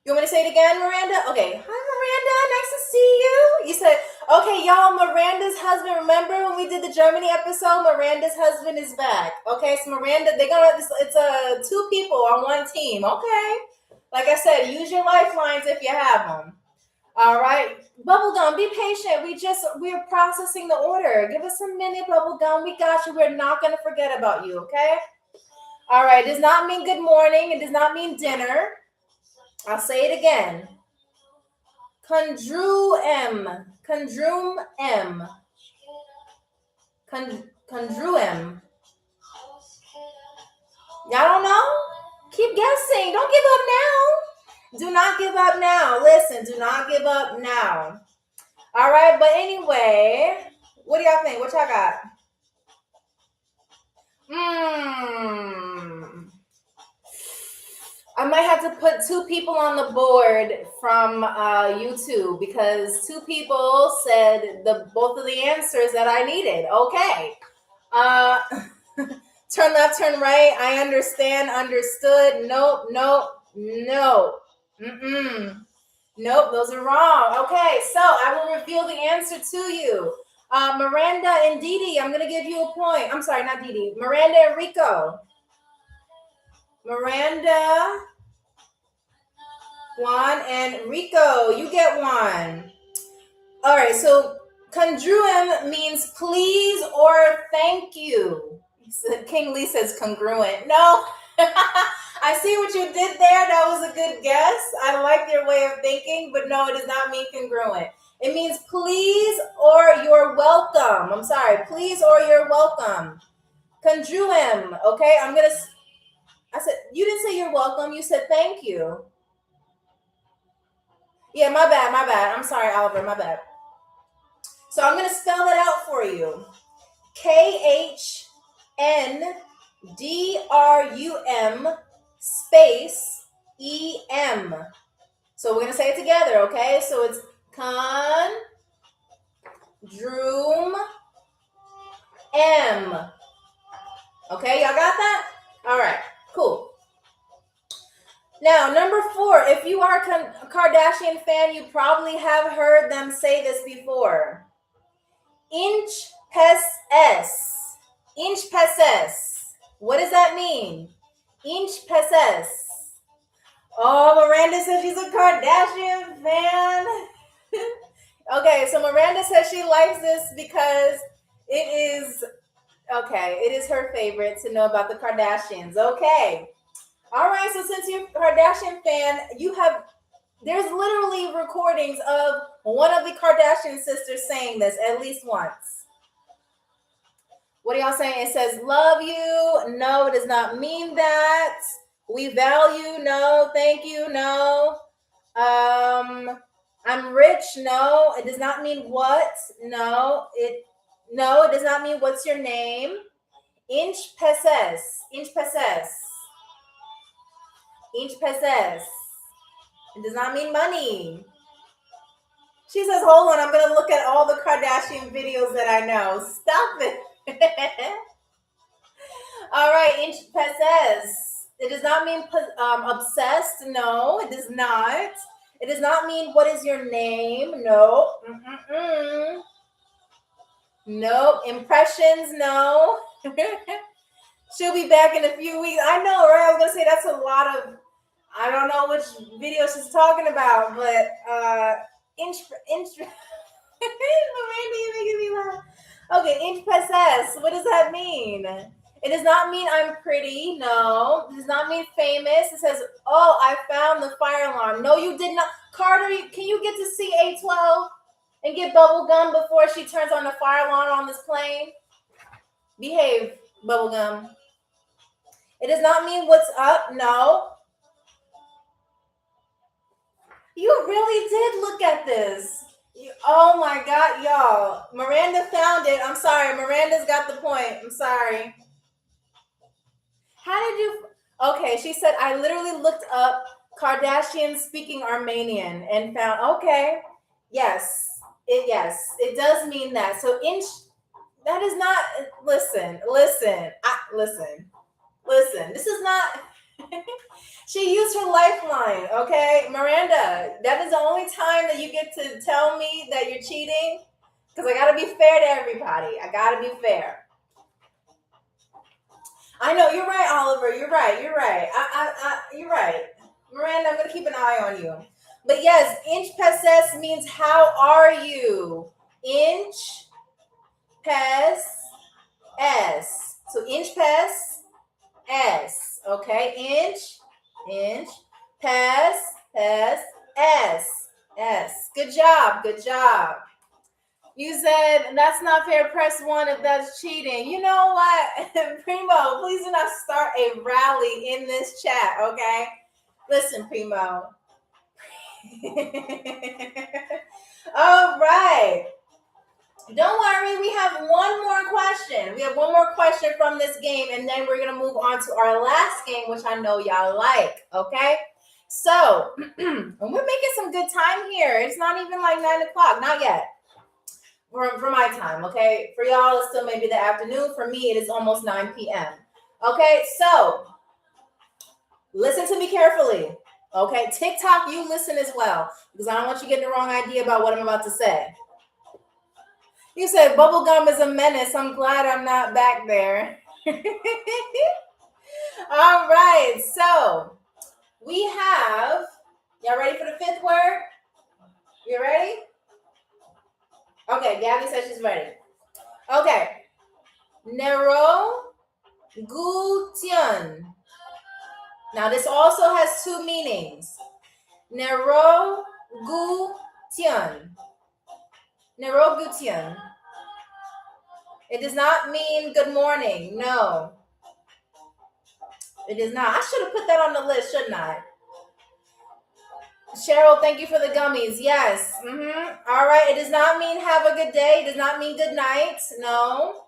You want me to say it again, Miranda? Okay. Hi, Miranda. Nice to see you. You said, okay, y'all, Miranda's husband. Remember when we did the Germany episode? Miranda's husband is back. Okay, so Miranda, it's 2 people on 1 team. Okay. Like I said, use your lifelines if you have them. All right. Bubblegum, be patient. We're processing the order. Give us a minute, Bubblegum. We got you. We're not going to forget about you, okay? All right. It does not mean good morning. It does not mean dinner. I'll say it again. Condrum M. Condrum M. Condrum. Y'all don't know? Keep guessing. Don't give up now. Do not give up now. Listen, do not give up now. All right, but anyway, What do y'all think? What y'all got? I might have to put 2 people on the board from YouTube because 2 people said both of the answers that I needed. Okay. Turn left, turn right. I understand, understood. Nope, nope, no. Nope, those are wrong. Okay, so I will reveal the answer to you. Miranda and Didi, I'm going to give you a point. I'm sorry, not Didi. Miranda and Rico. Miranda, 1, and Rico, you get 1. All right, so congruent means please or thank you. King Lee says congruent. No, I see what you did there. That was a good guess. I like your way of thinking, but no, it does not mean congruent. It means please or you're welcome. I'm sorry, please or you're welcome. Congruent, okay? I said, you didn't say you're welcome. You said thank you. Yeah, my bad. I'm sorry, Oliver, my bad. So I'm going to spell that out for you. KHNDRUM space EM. So we're going to say it together, okay? So it's Drum M. Okay, y'all got that? All right, cool. Now, number 4, if you are a Kardashian fan, you probably have heard them say this before. Inch peses. Inch peses. What does that mean? Inch peses. Oh, Miranda says she's a Kardashian fan. Okay, so Miranda says she likes this because it is her favorite to know about the Kardashians. Okay. All right, so since you're a Kardashian fan, there's literally recordings of one of the Kardashian sisters saying this at least once. What are y'all saying? It says, love you. No, it does not mean that. We value. No, thank you. No. I'm rich. No, it does not mean what. No, it does not mean what's your name. Inch peses. Inch peses. Inch peses. It does not mean money. She says, hold on, I'm going to look at all the Kardashian videos that I know. Stop it. All right, inch peses. It does not mean obsessed. No, it does not. It does not mean what is your name. No. Nope. Impressions. No. She'll be back in a few weeks. I know, right? I was going to say that's a lot of, I don't know which video she's talking about, but inch Miranda, you're making me laugh. Okay, inch peses. What does that mean? It does not mean I'm pretty. No. It does not mean famous. It says, oh, I found the fire alarm. No, you did not. Carter, can you get to CA12 and get bubble gum before she turns on the fire alarm on this plane? Behave, bubblegum. It does not mean what's up. No. You really did look at this. Oh my God, y'all. Miranda found it. I'm sorry. Miranda's got the point. I'm sorry. How did you? Okay, she said, I literally looked up Kardashian speaking Armenian and found, okay. Yes, it does mean that. So inch, that is not, listen. This is not, she used her lifeline, okay? Miranda, that is the only time that you get to tell me that you're cheating because I got to be fair to everybody. I got to be fair. I know, you're right, Oliver. You're right. You're right. You're right. Miranda, I'm going to keep an eye on you. But yes, inch peses means how are you? Inch pes s. So inch pes s. Okay, inch pes s. Good job. You said that's not fair. Press 1 if that's cheating. You know what, Primo? Please do not start a rally in this chat, okay? Listen, Primo. All right. Don't worry, we get one more question from this game, and then we're going to move on to our last game, which I know y'all like, okay? So, we're making some good time here. It's not even like 9 o'clock. Not yet. For my time, okay? For y'all, it's still maybe the afternoon. For me, it is almost 9 p.m. Okay, so listen to me carefully. Okay, TikTok, you listen as well, because I don't want you getting the wrong idea about what I'm about to say. You said bubblegum is a menace. I'm glad I'm not back there. All right, so we have, y'all ready for the fifth word? You ready? Okay, Gabby says she's ready. Okay. Nerogutian. Now, this also has two meanings. Nerogutian. Nerogutian. It does not mean good morning. No. It is not. I should have put that on the list, shouldn't I? Cheryl, thank you for the gummies. Yes. All right. It does not mean have a good day. It does not mean good night. No.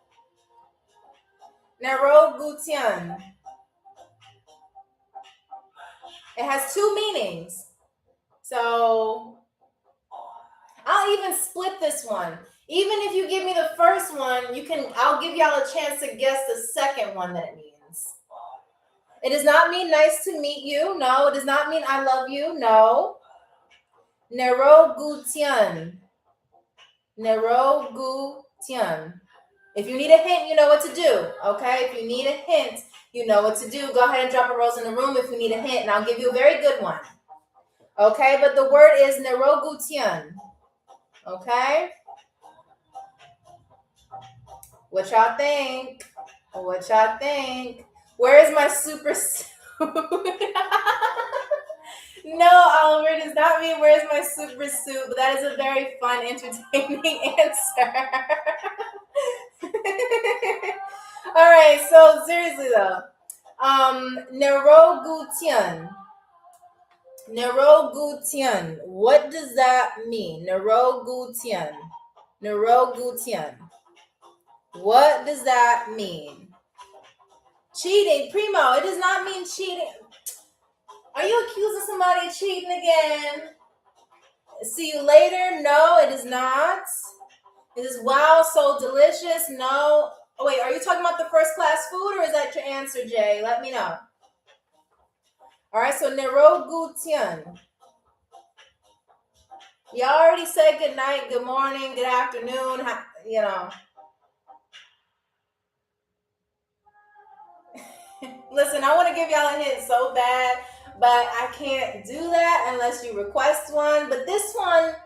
Nerogutian. It has two meanings. So I'll even split this one. Even if you give me the first one, I'll give y'all a chance to guess the second one that it means. It does not mean nice to meet you. No. It does not mean I love you. No. Nerogutian. Nerogutian. If you need a hint, you know what to do. Okay? If you need a hint, you know what to do. Go ahead and drop a rose in the room if you need a hint, and I'll give you a very good one. Okay? But the word is nerogutian. Okay? What y'all think? What y'all think? Where is my super suit? No, Oliver, it does not mean where's my super suit, but that is a very fun, entertaining answer. All right, so seriously though, nerogutian. Nerogutian. What does that mean? Nerogutian. Nerogutian. What does that mean? Cheating. Primo, it does not mean cheating. Are you accusing somebody of cheating again? See you later? No, it is not. It is wow, so delicious. No. Oh, wait, are you talking about the first class food, or is that your answer, Jay? Let me know. All right, so nerogutian. Y'all already said good night, good morning, good afternoon, you know. Listen, I want to give y'all a hint so bad, but I can't do that unless you request one. But this one,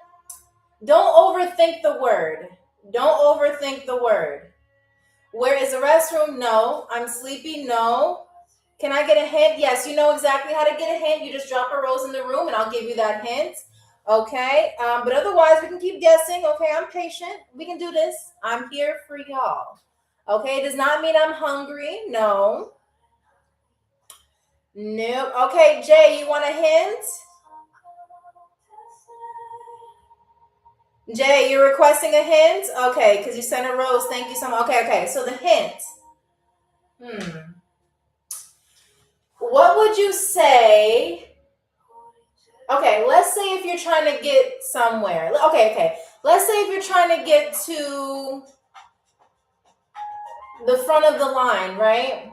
don't overthink the word. Don't overthink the word. Where is the restroom? No. I'm sleepy? No. Can I get a hint? Yes, you know exactly how to get a hint. You just drop a rose in the room and I'll give you that hint. Okay? But otherwise, we can keep guessing. Okay, I'm patient. We can do this. I'm here for y'all. Okay, it does not mean I'm hungry. No. Nope. Okay, Jay, you want a hint? Jay, you're requesting a hint? Okay, because you sent a rose. Thank you so much. Okay. So the hint. What would you say? Okay, let's say if you're trying to get somewhere. Okay. Let's say if you're trying to get to the front of the line, right?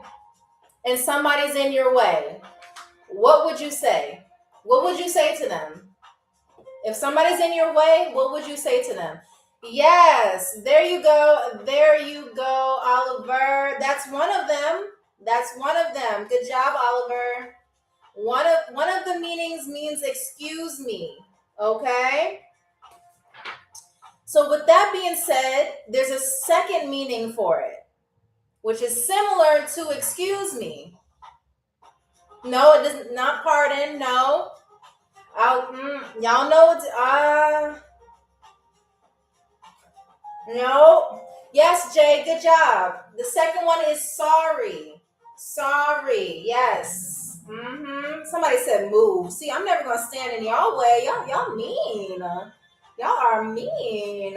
And somebody's in your way. What would you say? What would you say to them? If somebody's in your way, what would you say to them? Yes, there you go. There you go, Oliver. That's one of them. That's one of them. Good job, Oliver. One of the meanings means excuse me. Okay? So with that being said, there's a second meaning for it, which is similar to excuse me. No, it does not pardon. No. Y'all know it's no. Yes, Jay, good job. The second one is sorry. Sorry. Yes. Somebody said move. See, I'm never gonna stand in y'all way. Y'all mean. Y'all are mean.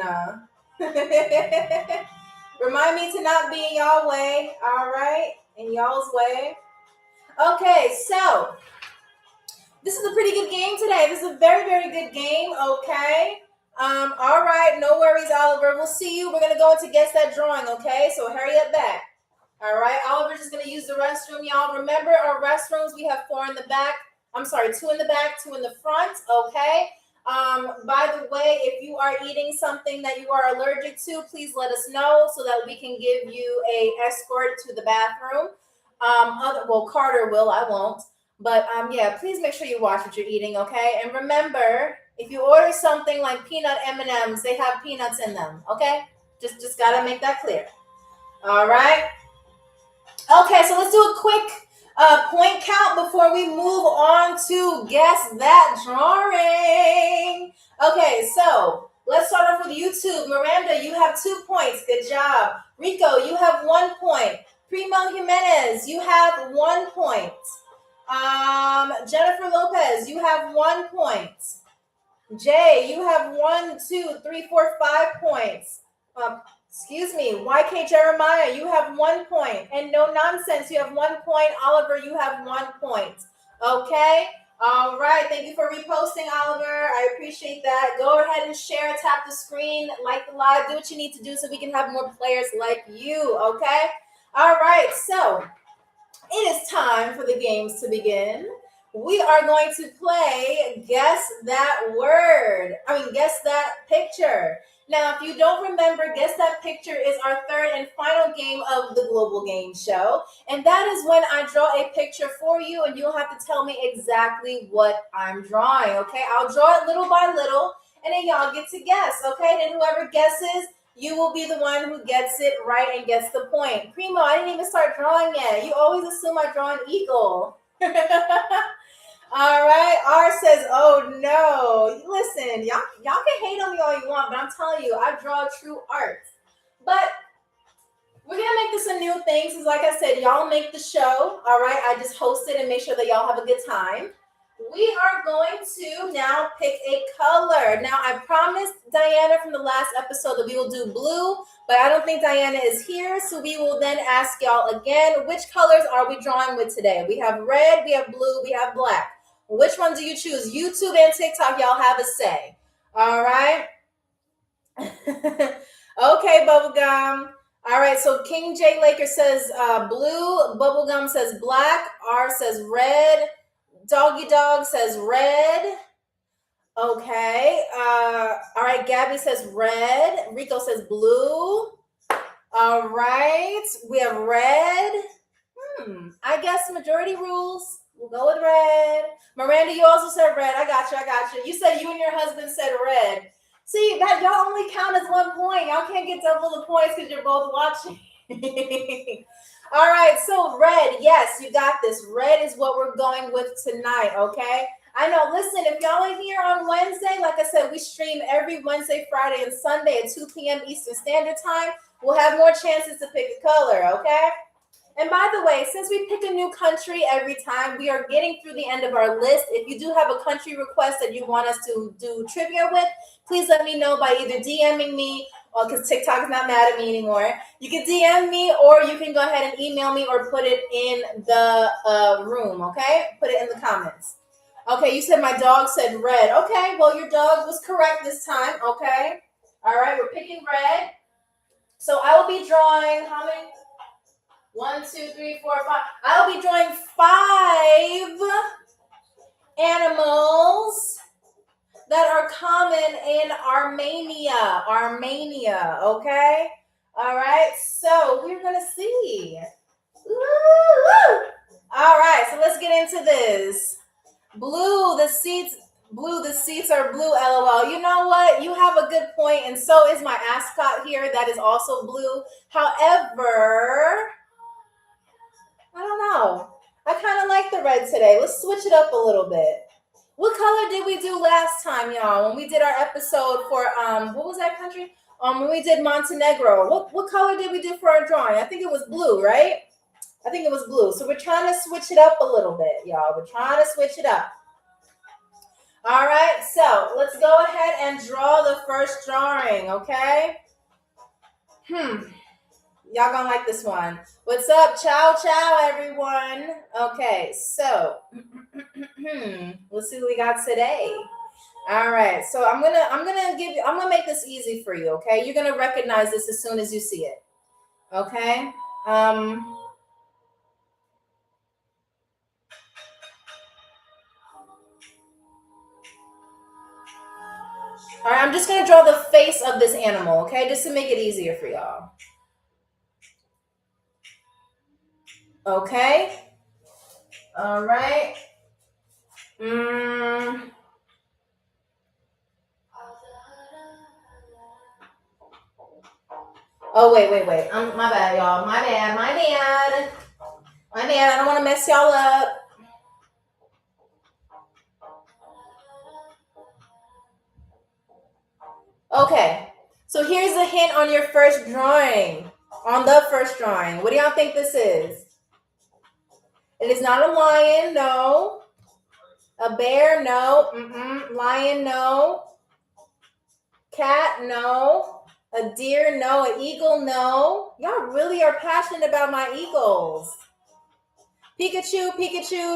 Remind me to not be in y'all way. All right, in y'all's way. Okay, so this is a pretty good game today. This is a very, very good game. Okay. All right, no worries, Oliver. We'll see you. We're gonna go into guess that drawing. Okay, so hurry up back. All right, Oliver's just gonna use the restroom, y'all. Remember our restrooms, we have 4 in the back. I'm sorry, 2 in the back, 2 in the front, okay? By the way, if you are eating something that you are allergic to, please let us know so that we can give you a escort to the bathroom. Well, Carter will, I won't. But yeah, please make sure you watch what you're eating, okay? And remember, if you order something like peanut M&Ms, they have peanuts in them, okay? Just gotta make that clear. All right. Okay, so let's do a quick point count before we move on to guess that drawing. Okay, so let's start off with YouTube. Miranda, you have 2 points. Good job. Rico, you have 1 point. Primo Jimenez, you have 1 point. Jennifer Lopez, you have 1 point. Jay, you have 1, 2, 3, 4, 5 points. Excuse me, YK Jeremiah, you have 1 point. And no nonsense, you have 1 point. Oliver, you have 1 point. Okay? All right. Thank you for reposting, Oliver. I appreciate that. Go ahead and share, tap the screen, like the live, do what you need to do so we can have more players like you. Okay? All right. So it is time for the games to begin. We are going to play Guess That Word. Guess That Picture. Now, if you don't remember, Guess That Picture is our 3rd and final game of the Global Game Show. And that is when I draw a picture for you and you'll have to tell me exactly what I'm drawing, okay? I'll draw it little by little and then y'all get to guess, okay? Then whoever guesses, you will be the one who gets it right and gets the point. Primo, I didn't even start drawing yet. You always assume I draw an eagle. All right. R says, oh no. Listen, y'all can hate on me all you want, but I'm telling you, I draw true art. But we're going to make this a new thing. Because like I said, y'all make the show. All right. I just host it and make sure that y'all have a good time. We are going to now pick a color. Now, I promised Diana from the last episode that we will do blue, but I don't think Diana is here. So we will then ask y'all again, which colors are we drawing with today? We have red, we have blue, we have black. Which one do you choose? YouTube and TikTok, y'all have a say. All right. Okay, Bubblegum. All right, so King J Laker says blue. Bubblegum says black. R says red. Doggy Dog says red. Okay. All right, Gabby says red. Rico says blue. All right. We have red. I guess majority rules. We'll go with red. Miranda, you also said red. I got you. You said you and your husband said red. See, that y'all only count as 1 point. Y'all can't get double the points because you're both watching. All right, so red. Yes, you got this. Red is what we're going with tonight, okay? I know. Listen, if y'all are here on Wednesday, like I said, we stream every Wednesday, Friday, and Sunday at 2 p.m. Eastern Standard Time. We'll have more chances to pick a color, okay? And by the way, since we pick a new country every time, we are getting through the end of our list. If you do have a country request that you want us to do trivia with, please let me know by either DMing me, because TikTok is not mad at me anymore. You can DM me, or you can go ahead and email me or put it in the room, okay? Put it in the comments. Okay, you said my dog said red. Okay, well, your dog was correct this time, okay? All right, we're picking red. So I will be drawing how many? 1, 2, 3, 4, 5. I'll be drawing 5 animals that are common in Armenia, okay? All right, so we're going to see. Woo! All right, so let's get into this. Blue, the seats are blue, LOL. You know what? You have a good point, and so is my ascot here. That is also blue. However, I don't know. I kind of like the red today. Let's switch it up a little bit. What color did we do last time, y'all? When we did our episode for, what was that country? When we did Montenegro. What color did we do for our drawing? I think it was blue, right? I think it was blue. So we're trying to switch it up a little bit, y'all. We're trying to switch it up. All right, so let's go ahead and draw the first drawing, okay? Y'all gonna like this one. What's up? Ciao, ciao, everyone. Okay, so let's see what we got today. All right, so I'm gonna make this easy for you. Okay, you're gonna recognize this as soon as you see it. Okay. All right, I'm just gonna draw the face of this animal. Okay, just to make it easier for y'all. Okay. All right. Oh, wait. My bad, y'all. My bad. I don't want to mess y'all up. Okay. So here's a hint on your first drawing. On the first drawing. What do y'all think this is? It is not a lion, no. A bear, no. Lion, no. Cat, no. A deer, no. An eagle, no. Y'all really are passionate about my eagles. Pikachu,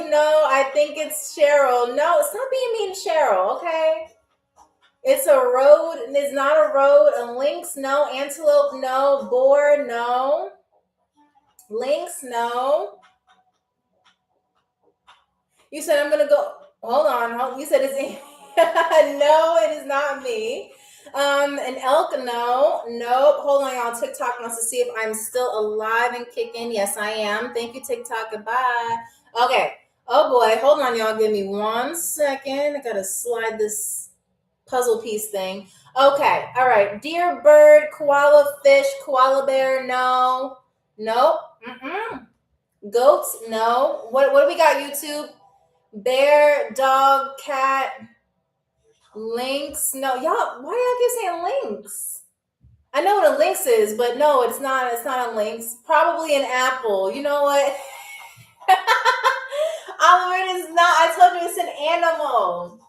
no. I think it's Cheryl. No, it's not being mean to Cheryl, okay? It's a road. It's not a road. A lynx, no. Antelope, no. Boar, no. Lynx, no. You said I'm gonna go. Hold on. You said it's no. It is not me. An elk, no. Nope. Hold on, y'all. TikTok wants to see if I'm still alive and kicking. Yes, I am. Thank you, TikTok. Goodbye. Okay. Oh boy. Hold on, y'all. Give me 1 second. I gotta slide this puzzle piece thing. Okay. All right. Deer, bird, koala, fish, koala bear, no. Nope. Goats, no. What do we got, YouTube? Bear, dog, cat, lynx. No, y'all, why y'all keep saying lynx? I know what a lynx is, but no, it's not. It's not a lynx. Probably an apple. You know what? Oliver, it is not. I told you it's an animal.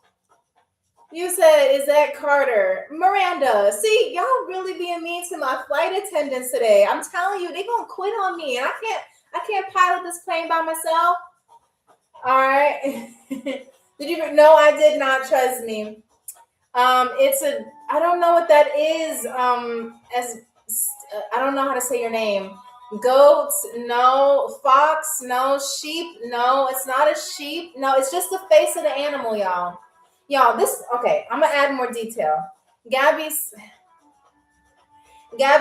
You said, is that Carter? Miranda, see, y'all really being mean to my flight attendants today. I'm telling you, they gonna quit on me, and I can't pilot this plane by myself. All right. Did you? No, I did not. Trust me. It's a. I don't know what that is. I don't know how to say your name. Goats, no. Fox, no. Sheep, no. It's not a sheep. No, it's just the face of the animal, y'all. Y'all, this. Okay, I'm gonna add more detail. Gabby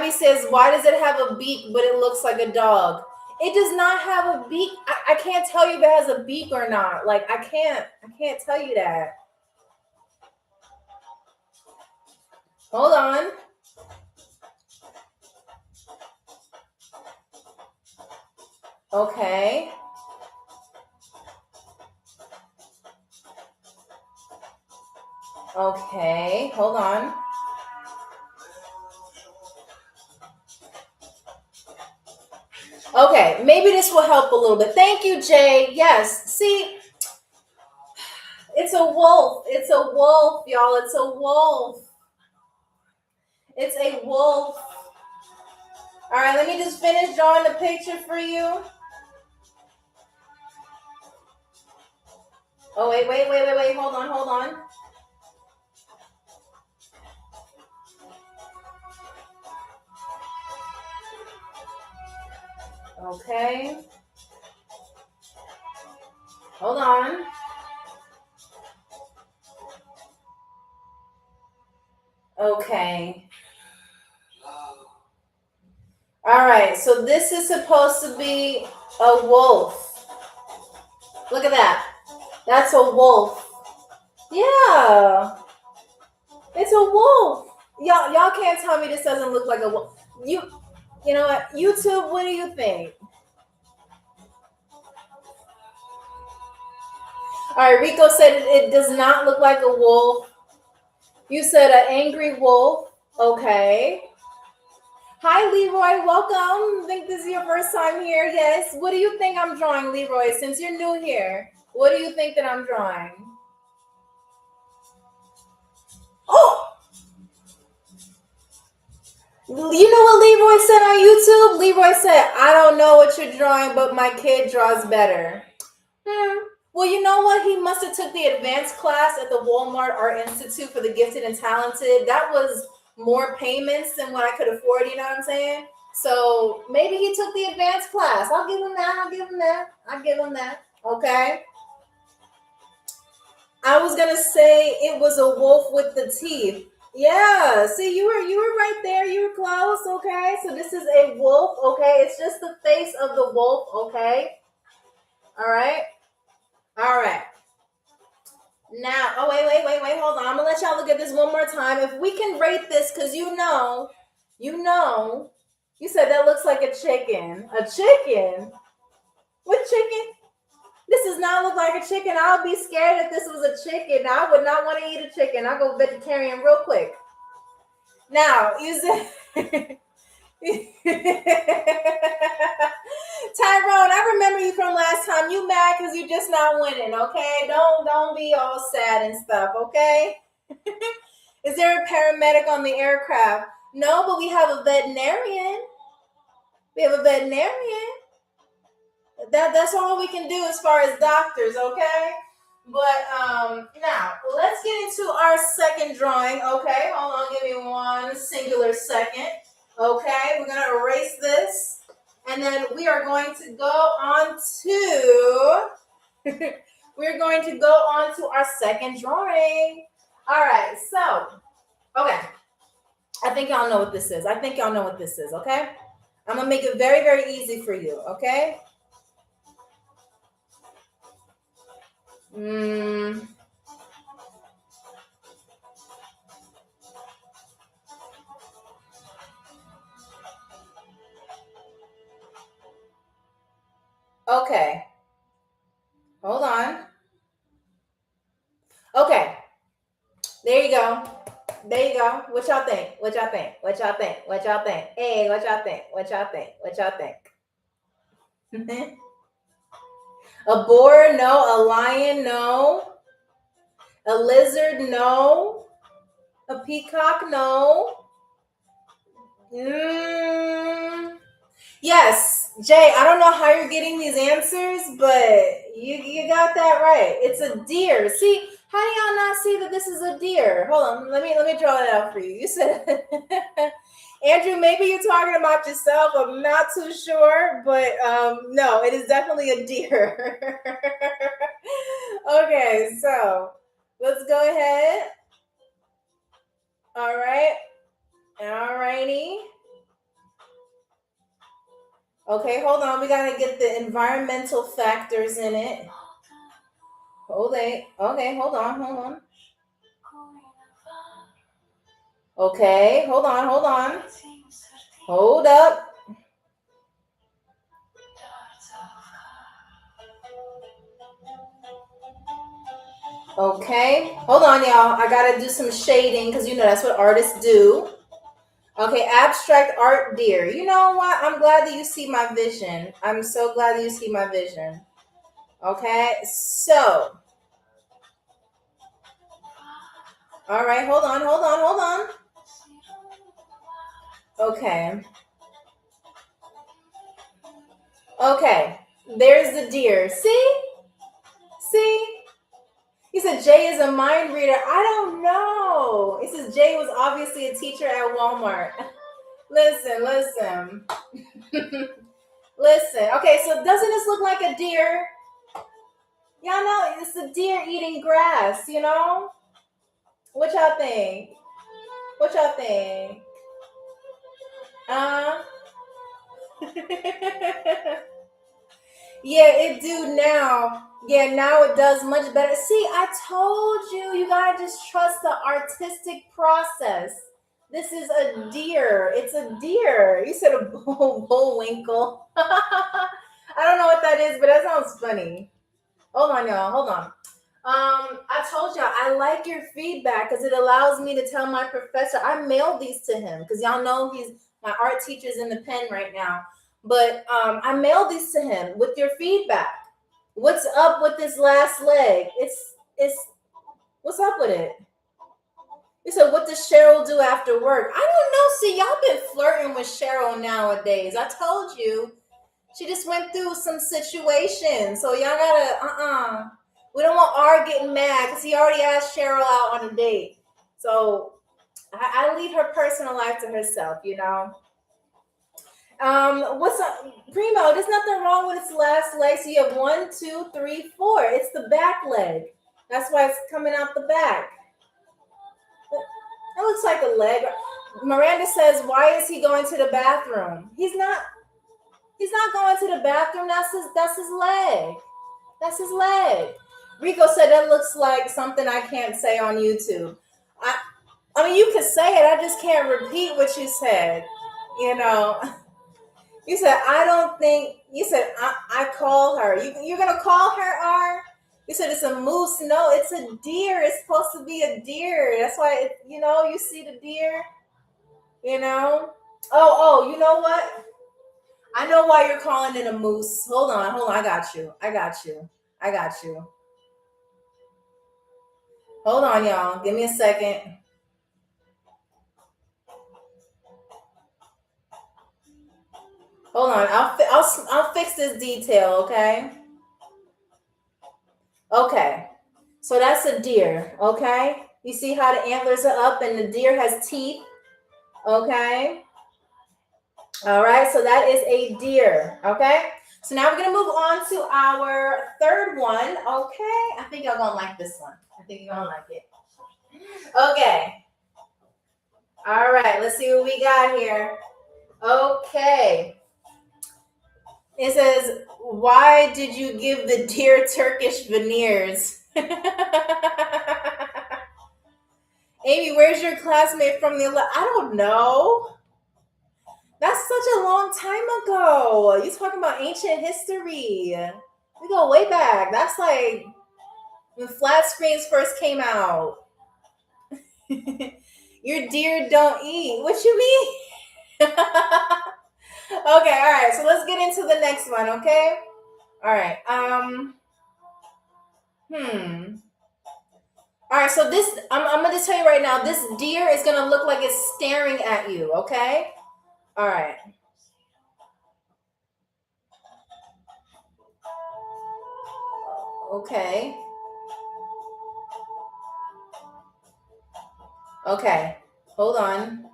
says, "Why does it have a beak, but it looks like a dog?" It does not have a beak. I can't tell you if it has a beak or not. Like I can't tell you that. Hold on. Okay. Okay. Hold on. Okay, maybe this will help a little bit. Thank you, Jay. Yes. See, it's a wolf. It's a wolf, y'all. It's a wolf. It's a wolf. All right, let me just finish drawing the picture for you. Oh, wait. Hold on. Okay. Hold on. Okay. All right, so this is supposed to be a wolf. Look at that. That's a wolf. Yeah. It's a wolf. Y'all can't tell me this doesn't look like a wolf. You know what? YouTube, what do you think? All right, Rico said it does not look like a wolf. You said an angry wolf. Okay. Hi, Leroy. Welcome. I think this is your first time here. Yes. What do you think I'm drawing, Leroy? Since you're new here, what do you think that I'm drawing? Oh! You know what Leroy said on YouTube? Leroy said, I don't know what you're drawing, but my kid draws better. Well, you know what? He must have took the advanced class at the Walmart Art Institute for the Gifted and Talented. That was more payments than what I could afford, you know what I'm saying? So maybe he took the advanced class. I'll give him that. Okay. I was gonna say it was a wolf with the teeth. Yeah, see, you were right there. You were close. Okay, so this is a wolf. Okay, it's just the face of the wolf. Okay, all right. Now, oh wait. Hold on. I'm gonna let y'all look at this one more time. If we can rate this, because you said that looks like a chicken. A chicken? What chicken? This does not look like a chicken. I would be scared if this was a chicken. I would not want to eat a chicken. I'll go vegetarian real quick. Now, you said Tyrone, I remember you from last time. You mad because you're just not winning, okay? Don't be all sad and stuff, okay? Is there a paramedic on the aircraft? No, but we have a veterinarian. That's all we can do as far as doctors, okay? But now let's get into our second drawing, okay? Hold on, give me one singular second. Okay, we're gonna erase this, and then we are going to go on to our second drawing. All right, so okay, I think y'all know what this is. Okay, I'm gonna make it very, very easy for you. Okay. Okay. Hold on. Okay. There you go. What y'all think? Hey, what y'all think? A boar? No. A lion? No. A lizard? No. A peacock? No. Yes, Jay, I don't know how you're getting these answers, but you got that right. It's a deer. See, how do y'all not see that this is a deer? Hold on, let me draw it out for you. You said Andrew, maybe you're talking about yourself. I'm not too sure, but no, it is definitely a deer. Okay, so let's go ahead. All right. All righty. Okay, hold on. We gotta get the environmental factors in it. Okay, hold on. Okay, hold on. Hold up. Okay, hold on, y'all. I gotta do some shading because that's what artists do. Okay, abstract art, dear. You know what? I'm glad that you see my vision. I'm so glad that you see my vision. Okay, so. All right, hold on. Okay, there's the deer. See? He said Jay is a mind reader. I don't know. He says Jay was obviously a teacher at Walmart. Listen. Listen. Okay, so doesn't this look like a deer? Y'all know it's a deer eating grass, What y'all think? Uh Yeah, it do now. Yeah, now it does much better. See, I told you gotta just trust the artistic process. This is a deer. It's a deer. You said a bullwinkle. I don't know what that is, but that sounds funny. Hold on, y'all. Hold on. I told y'all I like your feedback because it allows me to tell my professor. I mailed these to him because y'all know he's my art teacher's in the pen right now. But I mailed these to him with your feedback. What's up with this last leg? It's what's up with it? You said, what does Cheryl do after work? I don't know. See, y'all been flirting with Cheryl nowadays. I told you. She just went through some situations. So y'all gotta, We don't want R getting mad because he already asked Cheryl out on a date. So I leave her personal life to herself, you know. What's up, Primo? There's nothing wrong with its last leg. So you have 1, 2, 3, 4. It's the back leg. That's why it's coming out the back. That looks like a leg. Miranda says, "Why is he going to the bathroom?" He's not going to the bathroom. That's his leg. That's his leg. Rico said that looks like something I can't say on YouTube. I mean, you can say it. I just can't repeat what you said. You know. You said, I don't think, you said, I call her. You're going to call her, R? You said it's a moose. No, it's a deer. It's supposed to be a deer. That's why, you see the deer, you know? Oh, you know what? I know why you're calling it a moose. Hold on. I got you. Hold on, y'all. Give me a second. Hold on. I'll fix this detail, okay? Okay. So that's a deer, okay? You see how the antlers are up and the deer has teeth, okay? All right, so that is a deer, okay? So now we're going to move on to our third one, okay? I think y'all going to like this one. I think you're going to like it. Okay. All right, let's see what we got here. Okay. It says, why did you give the deer Turkish veneers? Amy, where's your classmate from the... I don't know. That's such a long time ago. You're talking about ancient history. We go way back. That's like when flat screens first came out. Your deer don't eat. What you mean? Okay, all right. So let's get into the next one, okay? All right. All right, so this, I'm going to tell you right now, this deer is going to look like it's staring at you, okay? All right. Okay. Okay. Hold on.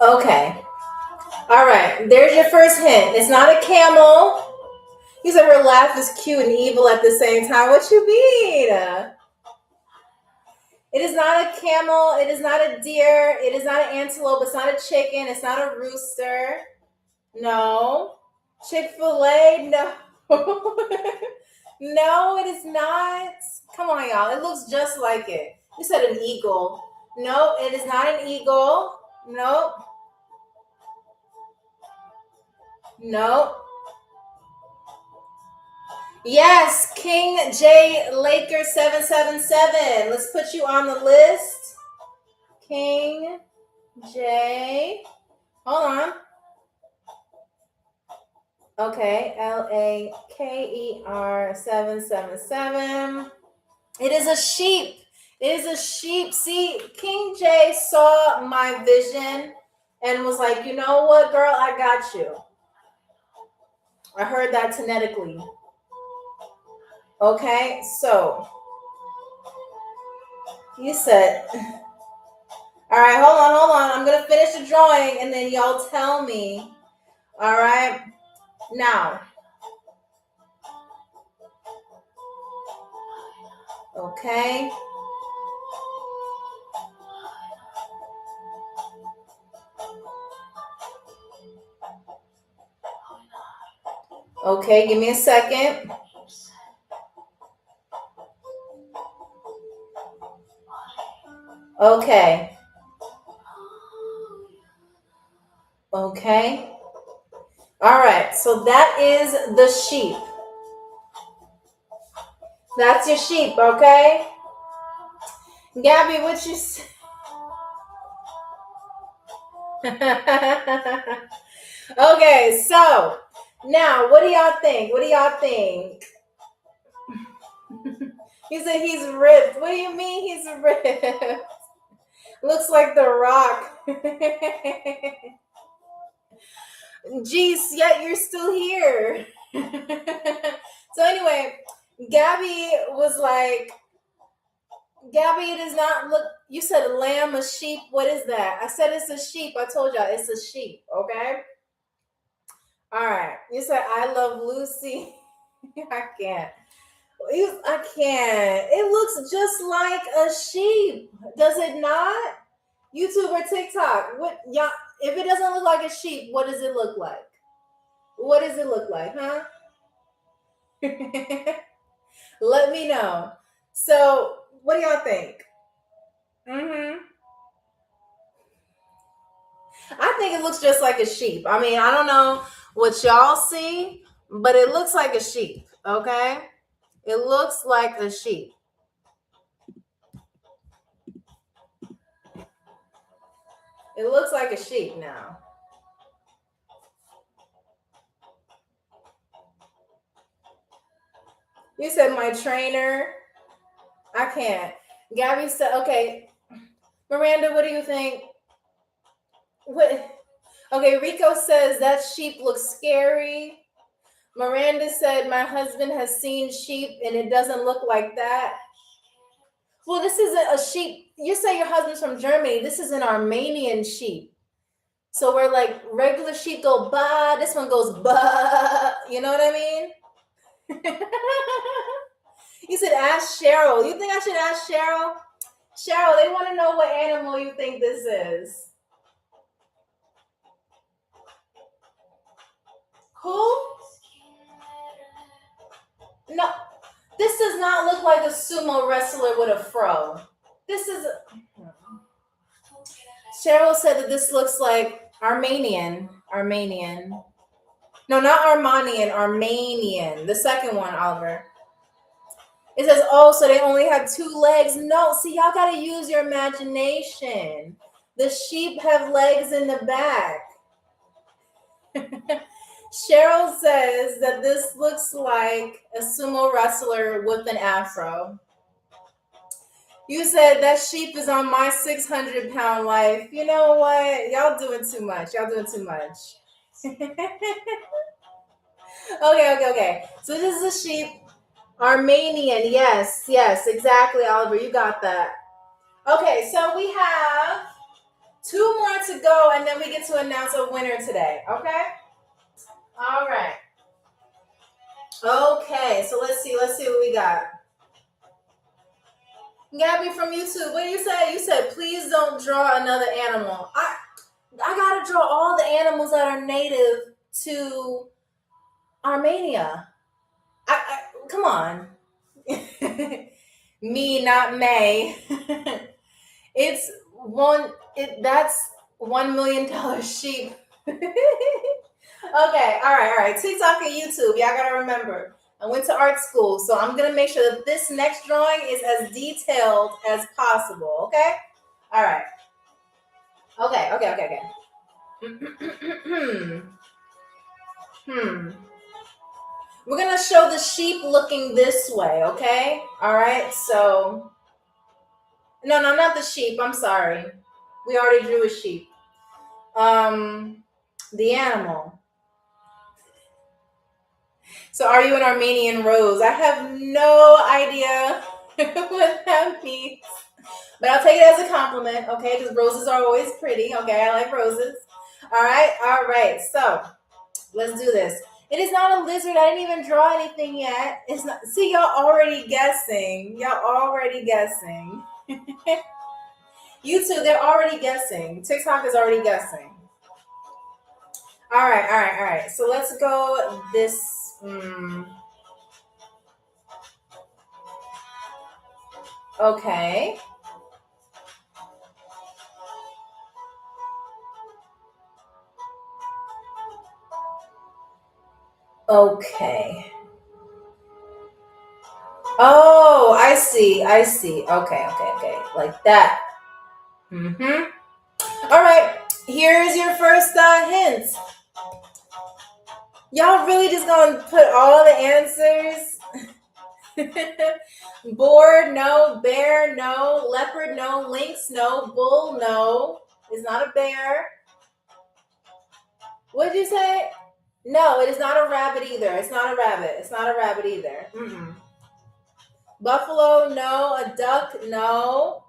Okay. All right. There's your first hint. It's not a camel. You said her laugh is cute and evil at the same time. What you mean? It is not a camel. It is not a deer. It is not an antelope. It's not a chicken. It's not a rooster. No. Chick-fil-A? No. No, it is not. Come on, y'all. It looks just like it. You said an eagle. No, it is not an eagle. Nope. Nope. Yes, King J Laker 777. Let's put you on the list. King J. Hold on. Okay, LAKER 777. It is a sheep. It is a sheep. See, King J saw my vision and was like, you know what, girl, I got you. I heard that phonetically. Okay, so you said, all right, hold on. I'm going to finish the drawing and then y'all tell me. All right, now. Okay. Okay, give me a second. Okay. Okay. All right, so that is the sheep. That's your sheep, okay? Gabby, what you say? Okay, so now what do y'all think? What do y'all think? He said he's ripped. What do you mean he's ripped? Looks like The Rock. Jeez, yet you're still here. So anyway, Gabby was like, Gabby, it does not look. You said a lamb, a sheep. What is that? I said it's a sheep. I told y'all it's a sheep. Okay. All right. You said I love Lucy. I can't. I can't. It looks just like a sheep. Does it not? YouTube or TikTok? What y'all? If it doesn't look like a sheep, what does it look like? What does it look like, huh? Let me know. So, what do y'all think? I think it looks just like a sheep. I mean, I don't know what y'all see, but it looks like a sheep, okay? It looks like a sheep. It looks like a sheep now. You said my trainer. I can't. Gabby said, okay. Miranda, what do you think? What? Okay, Rico says that sheep looks scary. Miranda said my husband has seen sheep and it doesn't look like that. Well, this isn't a sheep. You say your husband's from Germany. This is an Armenian sheep. So where like regular sheep go ba, this one goes ba. You know what I mean? You said ask Cheryl. You think I should ask Cheryl? Cheryl, they want to know what animal you think this is. Who? No, this does not look like a sumo wrestler with a fro. This is. Cheryl said that this looks like Armenian. Armenian. No, not Armenian. Armenian. The second one, Oliver. It says, oh, so they only have 2 legs. No, see, y'all got to use your imagination. The sheep have legs in the back. Cheryl says that this looks like a sumo wrestler with an afro. You said that sheep is on my 600-pound life. You know what? Y'all doing too much. Y'all doing too much. Okay. So this is a sheep. Armenian. Yes, exactly, Oliver. You got that. Okay, so we have 2 more to go, and then we get to announce a winner today. Okay? All right. Okay, so let's see what we got. Gabby from YouTube, what you say? You said, please don't draw another animal. I gotta draw all the animals that are native to Armenia. Come on. Me, not May. It's that's $1 million sheep. Okay, all right. TikTok and YouTube, y'all gotta remember. I went to art school, so I'm gonna make sure that this next drawing is as detailed as possible. Okay. All right. Okay. We're gonna show the sheep looking this way. Okay. All right. So, no, not the sheep. I'm sorry. We already drew a sheep. The animal. So are you an Armenian rose? I have no idea what that means. But I'll take it as a compliment, okay? Because roses are always pretty, okay? I like roses. All right. So let's do this. It is not a lizard. I didn't even draw anything yet. It's not. See, y'all already guessing. YouTube, they're already guessing. TikTok is already guessing. All right. So let's go this. Okay. Okay. Oh, I see. Okay. Like that. All right. Here's your first hint. Y'all really just gonna put all the answers? Boar, no. Bear, no. Leopard, no. Lynx, no. Bull, no. It's not a bear. What did you say? No, it is not a rabbit either. It's not a rabbit. It's not a rabbit either. Mm-mm. Buffalo, no. A duck, no.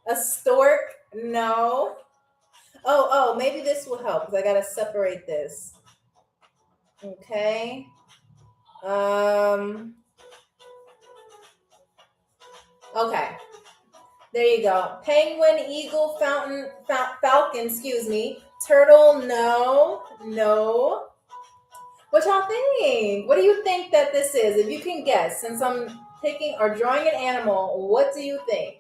A stork, no. Oh, maybe this will help because I gotta separate this. Okay. Okay. There you go. Penguin, eagle, falcon, excuse me. Turtle, no. No. What y'all think? What do you think that this is? If you can guess, since I'm picking or drawing an animal, what do you think?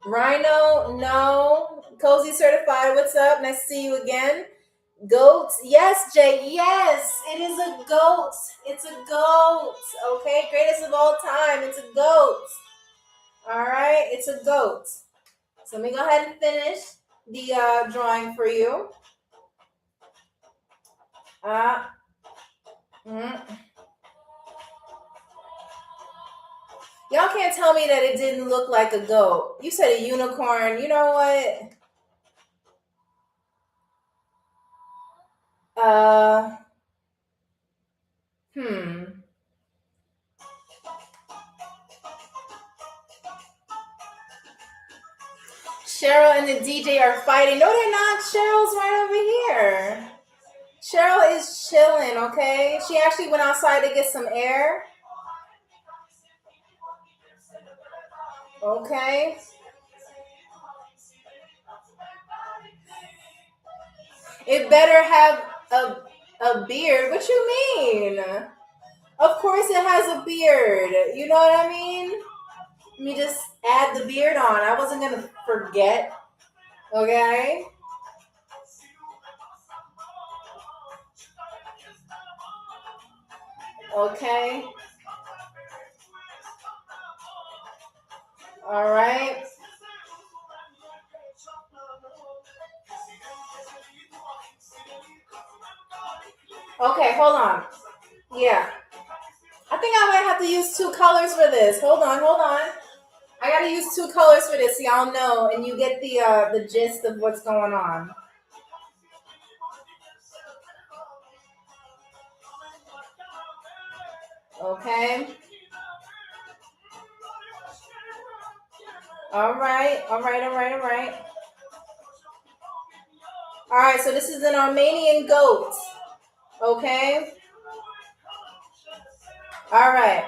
Rhino, no. Cozy certified, what's up? Nice to see you again. Goat, yes, Jay, yes, it is a goat. It's a goat. Okay, greatest of all time. It's a goat. All right, it's a goat. So let me go ahead and finish the drawing for you. Y'all can't tell me that it didn't look like a goat. You said a unicorn. You know what? Cheryl and the DJ are fighting. No, they're not. Cheryl's right over here. Cheryl is chilling, okay? She actually went outside to get some air. Okay. It better have a beard. What you mean? Of course it has a beard. You know what I mean? Let me just add the beard on. I wasn't going to forget. Okay? Okay. All right. Okay, hold on. Yeah. I think I might have to use two colors for this. Hold on. I gotta use two colors for this so y'all know and you get the gist of what's going on. Okay. All right. All right, so this is an Armenian goat. Okay. All right.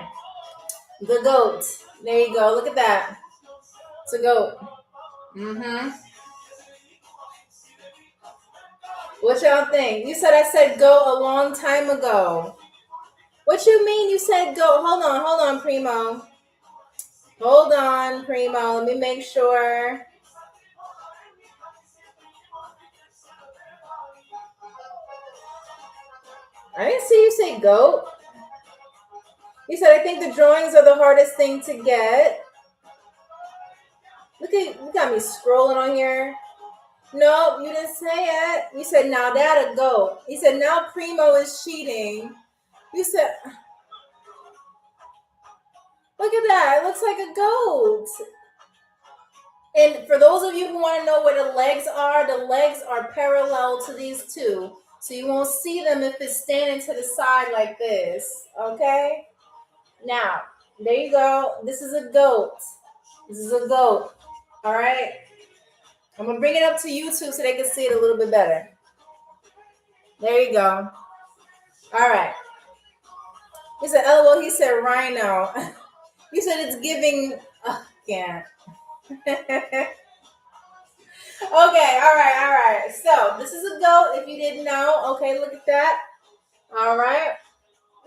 The goat. There you go. Look at that. It's a goat. Mm-hmm. What y'all think? You said I said goat a long time ago. What you mean you said goat? Hold on, Primo. Hold on, Primo. Let me make sure. I didn't see you say goat. You said I think the drawings are the hardest thing to get. You got me scrolling on here. No, you didn't say it. You said now that a goat. You said now Primo is cheating. You said, look at that. It looks like a goat. And for those of you who want to know where the legs are parallel to these two. So you won't see them if it's standing to the side like this. Okay? Now, there you go. This is a goat. All right? I'm going to bring it up to YouTube so they can see it a little bit better. There you go. All right. He said, LOL, he said rhino. You said it's giving, can't. Okay, all right. So this is a goat if you didn't know. Okay, look at that. All right.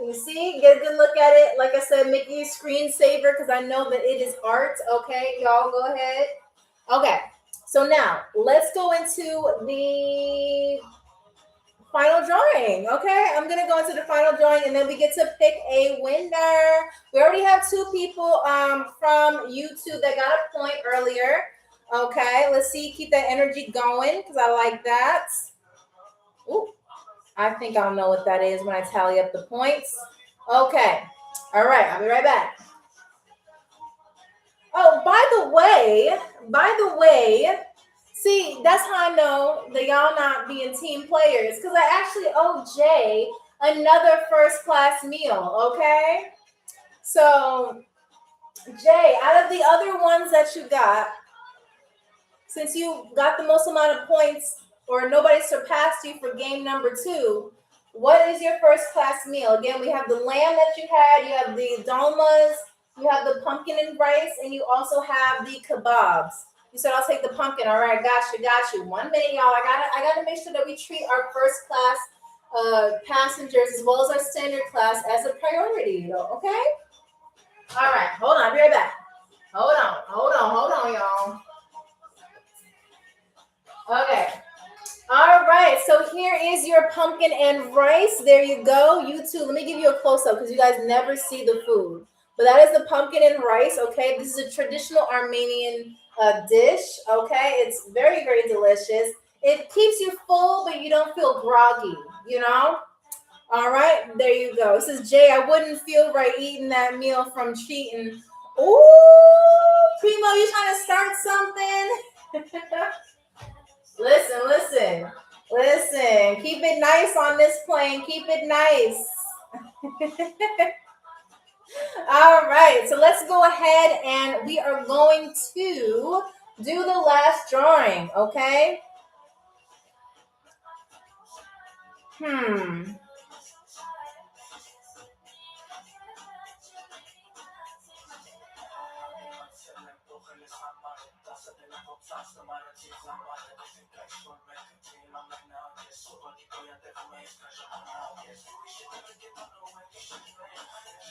You see, get a good look at it. Like I said, make your screensaver because I know that it is art. Okay, y'all go ahead. Okay, so now let's go into the final drawing. Okay, I'm gonna go into the final drawing and then we get to pick a winner. We already have two people from YouTube that got a point earlier. Okay, let's see. Keep that energy going because I like that. Ooh, I think I'll know what that is when I tally up the points. Okay. All right, I'll be right back. Oh, by the way, see, that's how I know that y'all not being team players because I actually owe Jay another first class meal, okay? So, Jay, out of the other ones that you got, since you got the most amount of points or nobody surpassed you for game number 2, what is your first class meal? Again, we have the lamb that you had, you have the dolmas, you have the pumpkin and rice, and you also have the kebabs. You said I'll take the pumpkin. All right, got you. 1 minute, y'all. I gotta make sure that we treat our first class passengers as well as our standard class as a priority, okay? All right, hold on, I'll be right back. Hold on, y'all. Okay. All right, so here is your pumpkin and rice. There you go. YouTube, let me give you a close-up because you guys never see the food. But that is the pumpkin and rice, okay? This is a traditional Armenian dish, okay? It's very, very delicious. It keeps you full, but you don't feel groggy, you know? All right, there you go. This is Jay. I wouldn't feel right eating that meal from cheating. Ooh, Primo, you trying to start something? Listen. Keep it nice on this plane. Keep it nice. All right, so let's go ahead and we are going to do the last drawing, okay?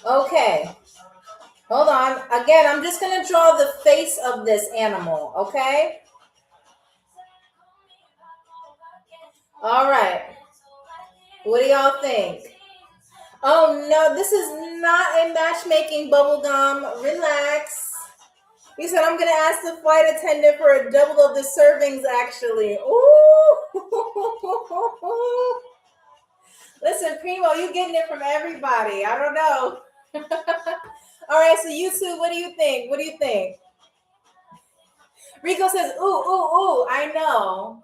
Okay. Hold on. Again, I'm just going to draw the face of this animal, okay? All right. What do y'all think? Oh, no, this is not a matchmaking bubblegum. Relax. He said, I'm going to ask the flight attendant for a double of the servings, actually. Ooh. Listen, Primo, you getting it from everybody. I don't know. All right, so YouTube, what do you think? Rico says, ooh, I know.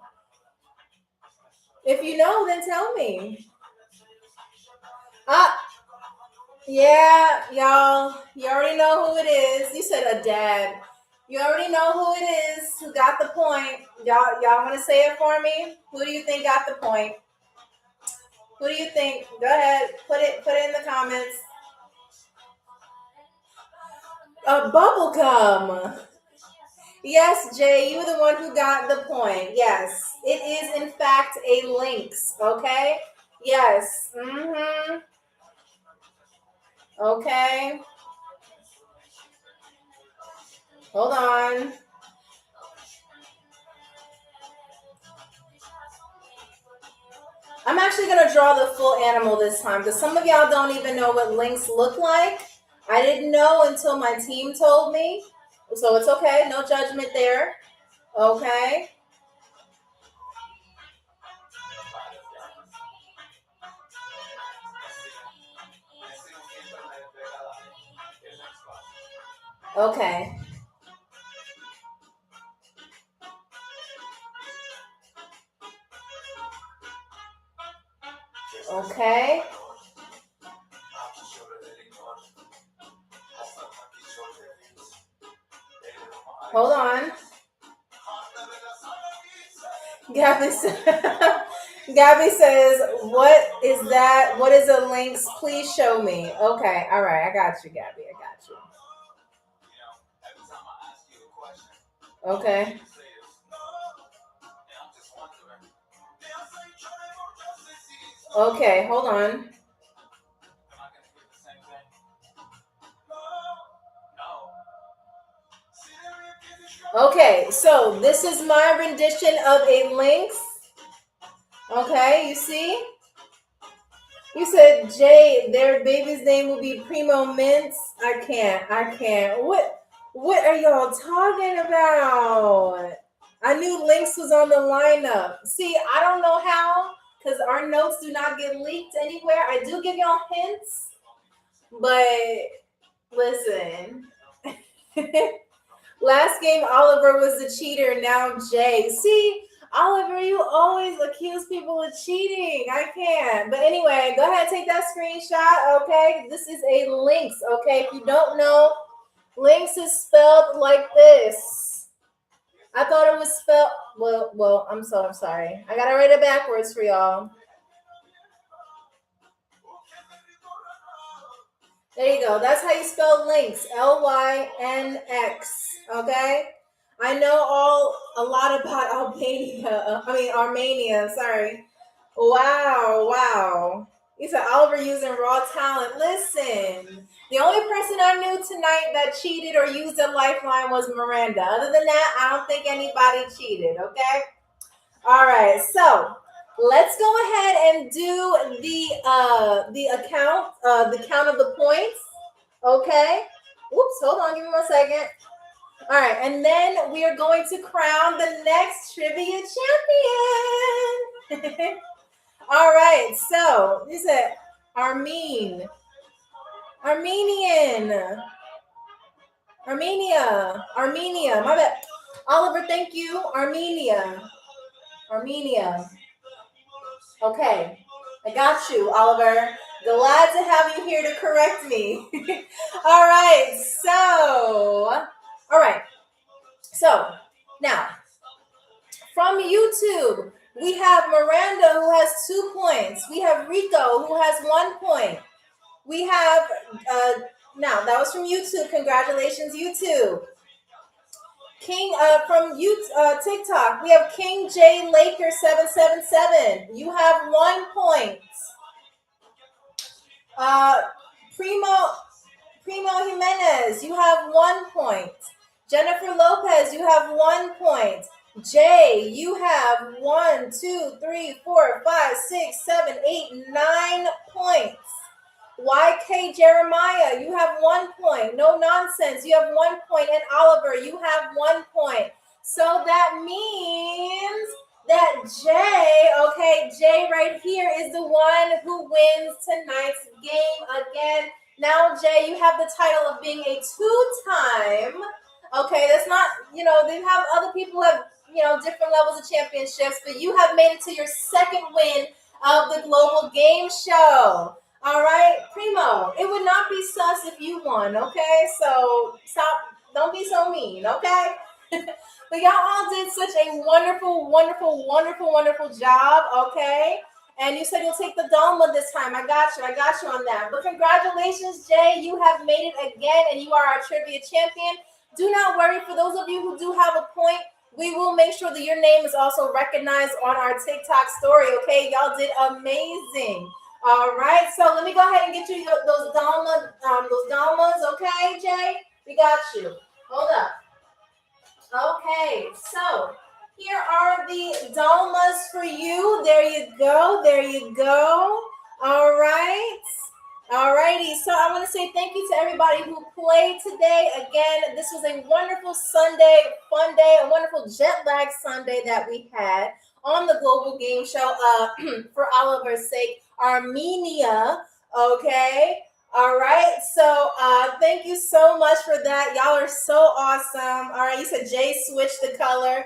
If you know, then tell me. Yeah, y'all, you already know who it is. You said a dad. You already know who it is who got the point. Y'all want to say it for me? Who do you think got the point? Who do you think? Go ahead, put it in the comments. Bubblegum. Yes, Jay, you were the one who got the point. Yes, it is in fact a lynx. Okay. Yes. Okay. Hold on. I'm actually going to draw the full animal this time because some of y'all don't even know what lynx look like. I didn't know until my team told me. So it's okay. No judgment there. Okay. Okay. Okay. Hold on. Gabby says, what is that? What is a lynx? Please show me. Okay. All right. I got you, Gabby. I got you. Okay. Okay. Hold on. Okay, so this is my rendition of a lynx. Okay, you see? You said, Jay, their baby's name will be Primo Mints. I can't. What are y'all talking about? I knew Lynx was on the lineup. See, I don't know how, because our notes do not get leaked anywhere. I do give y'all hints, but listen. Last game, Oliver was the cheater. Now Jay. See, Oliver, you always accuse people of cheating. I can't. But anyway, go ahead and take that screenshot, okay? This is a Lynx, okay? If you don't know, Lynx is spelled like this. I thought it was spelled, well, I'm sorry. I gotta write it backwards for y'all. There you go. That's how you spell Lynx. Lynx. Okay? I know a lot about Armenia. Sorry. Wow. You said Oliver using raw talent. Listen, the only person I knew tonight that cheated or used a lifeline was Miranda. Other than that, I don't think anybody cheated, okay? All right, so let's go ahead and do the count of the points, okay? Whoops, hold on, give me 1 second. All right, and then we are going to crown the next trivia champion. All right, so you said Armenia, my bad. Oliver, thank you. Armenia. Okay, I got you, Oliver. Glad to have you here to correct me. All right, so now from YouTube, we have Miranda who has 2 points. We have Rico who has 1 point. We have now that was from YouTube. Congratulations, YouTube. King from TikTok, we have King J Laker 777. You have 1 point. Primo Jimenez, you have 1 point. Jennifer Lopez, you have 1 point. Jay, you have 1, 2, 3, 4, 5, 6, 7, 8, 9 points. YK Jeremiah, you have 1 point. No nonsense, you have 1 point. And Oliver, you have 1 point. So that means that Jay right here is the one who wins tonight's game again. Now, Jay, you have the title of being a 2-time. Okay, that's not, they have other people have, different levels of championships, but you have made it to your 2nd win of the Global Game Show. All right, Primo, it would not be sus if you won, okay? So stop, don't be so mean, okay? But y'all all did such a wonderful job, okay? And you said you'll take the Doma this time. I got you on that. But congratulations, Jay. You have made it again, and you are our trivia champion. Do not worry. For those of you who do have a point, we will make sure that your name is also recognized on our TikTok story, okay? Y'all did amazing. All right, so let me go ahead and get you those Domas, okay, Jay? We got you. Hold up. Okay, so here are the Domas for you. There you go. All right. Alrighty, so I want to say thank you to everybody who played today. Again, this was a wonderful Sunday, fun day, a wonderful jet lag Sunday that we had on the Global Game Show. For Oliver's sake, Armenia. Okay. All right. So thank you so much for that. Y'all are so awesome. All right. You said Jay switched the color.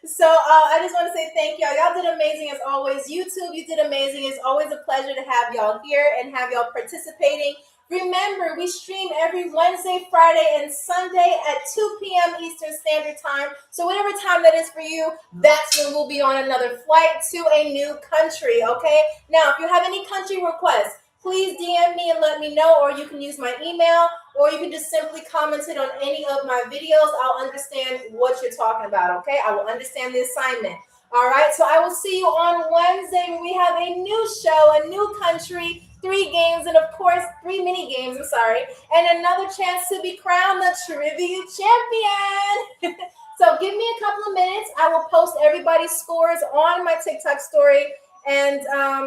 So I just want to say thank y'all. Y'all did amazing as always. YouTube, you did amazing. It's always a pleasure to have y'all here and have y'all participating. Remember, we stream every Wednesday, Friday, and Sunday at 2 p.m. Eastern Standard Time. So whatever time that is for you, that's when we'll be on another flight to a new country, okay? Now, if you have any country requests, please DM me and let me know, or you can use my email, or you can just simply comment it on any of my videos. I'll understand what you're talking about, okay? I will understand the assignment. All right, so I will see you on Wednesday when we have a new show, a new country, 3 games, and of course, 3 mini games, and another chance to be crowned the trivia champion. So give me a couple of minutes. I will post everybody's scores on my TikTok story, And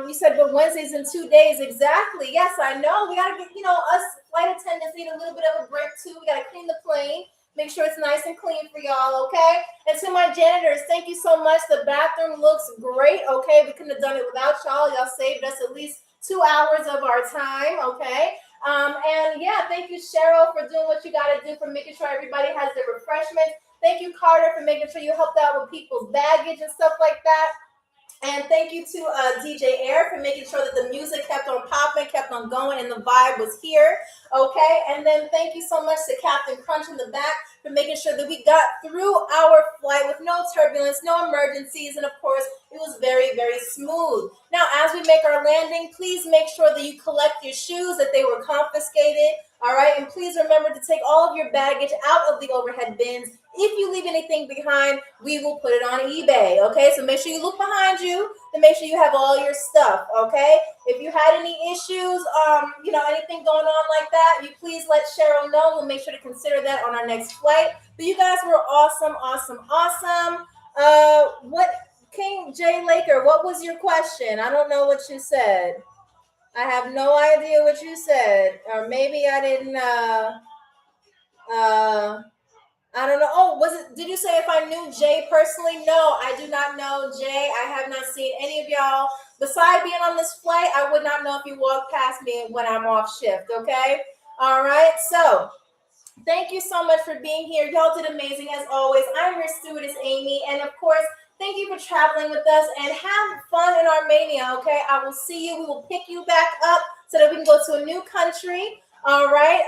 you said, but Wednesday's in 2 days. Exactly. Yes, I know. We got to get, us flight attendants need a little bit of a break too. We got to clean the plane. Make sure it's nice and clean for y'all, okay? And to my janitors, thank you so much. The bathroom looks great, okay? We couldn't have done it without y'all. Y'all saved us at least 2 hours of our time, okay? And yeah, thank you, Cheryl, for doing what you got to do, for making sure everybody has their refreshments. Thank you, Carter, for making sure you helped out with people's baggage and stuff like that. And thank you to DJ Air for making sure that the music kept on popping, kept on going, and the vibe was here. Okay, and then thank you so much to Captain Crunch in the back for making sure that we got through our flight with no turbulence, no emergencies, and of course, it was very, very smooth. Now, as we make our landing, please make sure that you collect your shoes, that they were confiscated. All right, and please remember to take all of your baggage out of the overhead bins. If you leave anything behind, we will put it on eBay, okay? So make sure you look behind you and make sure you have all your stuff, okay? If you had any issues, anything going on like that, you please let Cheryl know. We'll make sure to consider that on our next flight. But you guys were awesome, awesome, awesome. What, King J Laker, what was your question? I don't know what you said. I have no idea what you said. Or maybe I didn't, I don't know. Oh, did you say if I knew Jay personally? No, I do not know Jay. I have not seen any of y'all. Besides being on this flight, I would not know if you walked past me when I'm off shift, okay? All right, so thank you so much for being here. Y'all did amazing as always. I'm your stewardess, Amy, and of course, thank you for traveling with us and have fun in Armenia, okay? I will see you. We will pick you back up so that we can go to a new country. All right,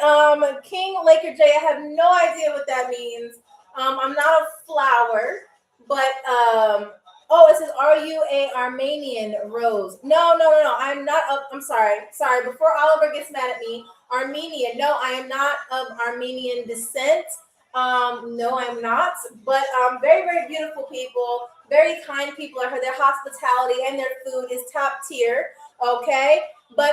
King Laker J, I have no idea what that means. I'm not a flower, but it says, are you a Armenian, Rose? No, I'm not. I'm sorry. Before Oliver gets mad at me, Armenian. No, I am not of Armenian descent. No, I'm not. But very, very beautiful people, very kind people. I heard their hospitality and their food is top tier. Okay. But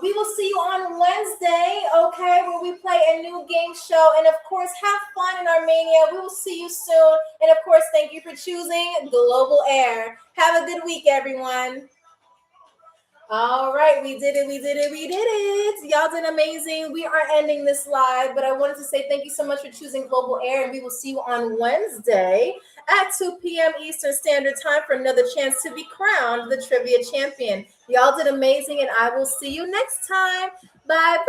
we will see you on Wednesday, okay, where we play a new game show. And, of course, have fun in Armenia. We will see you soon. And, of course, thank you for choosing Global Air. Have a good week, everyone. All right, we did it. Y'all did amazing. We are ending this live, but I wanted to say thank you so much for choosing Global Air, and we will see you on Wednesday at 2 p.m. Eastern Standard Time for another chance to be crowned the Trivia Champion. Y'all did amazing, and I will see you next time. Bye-bye.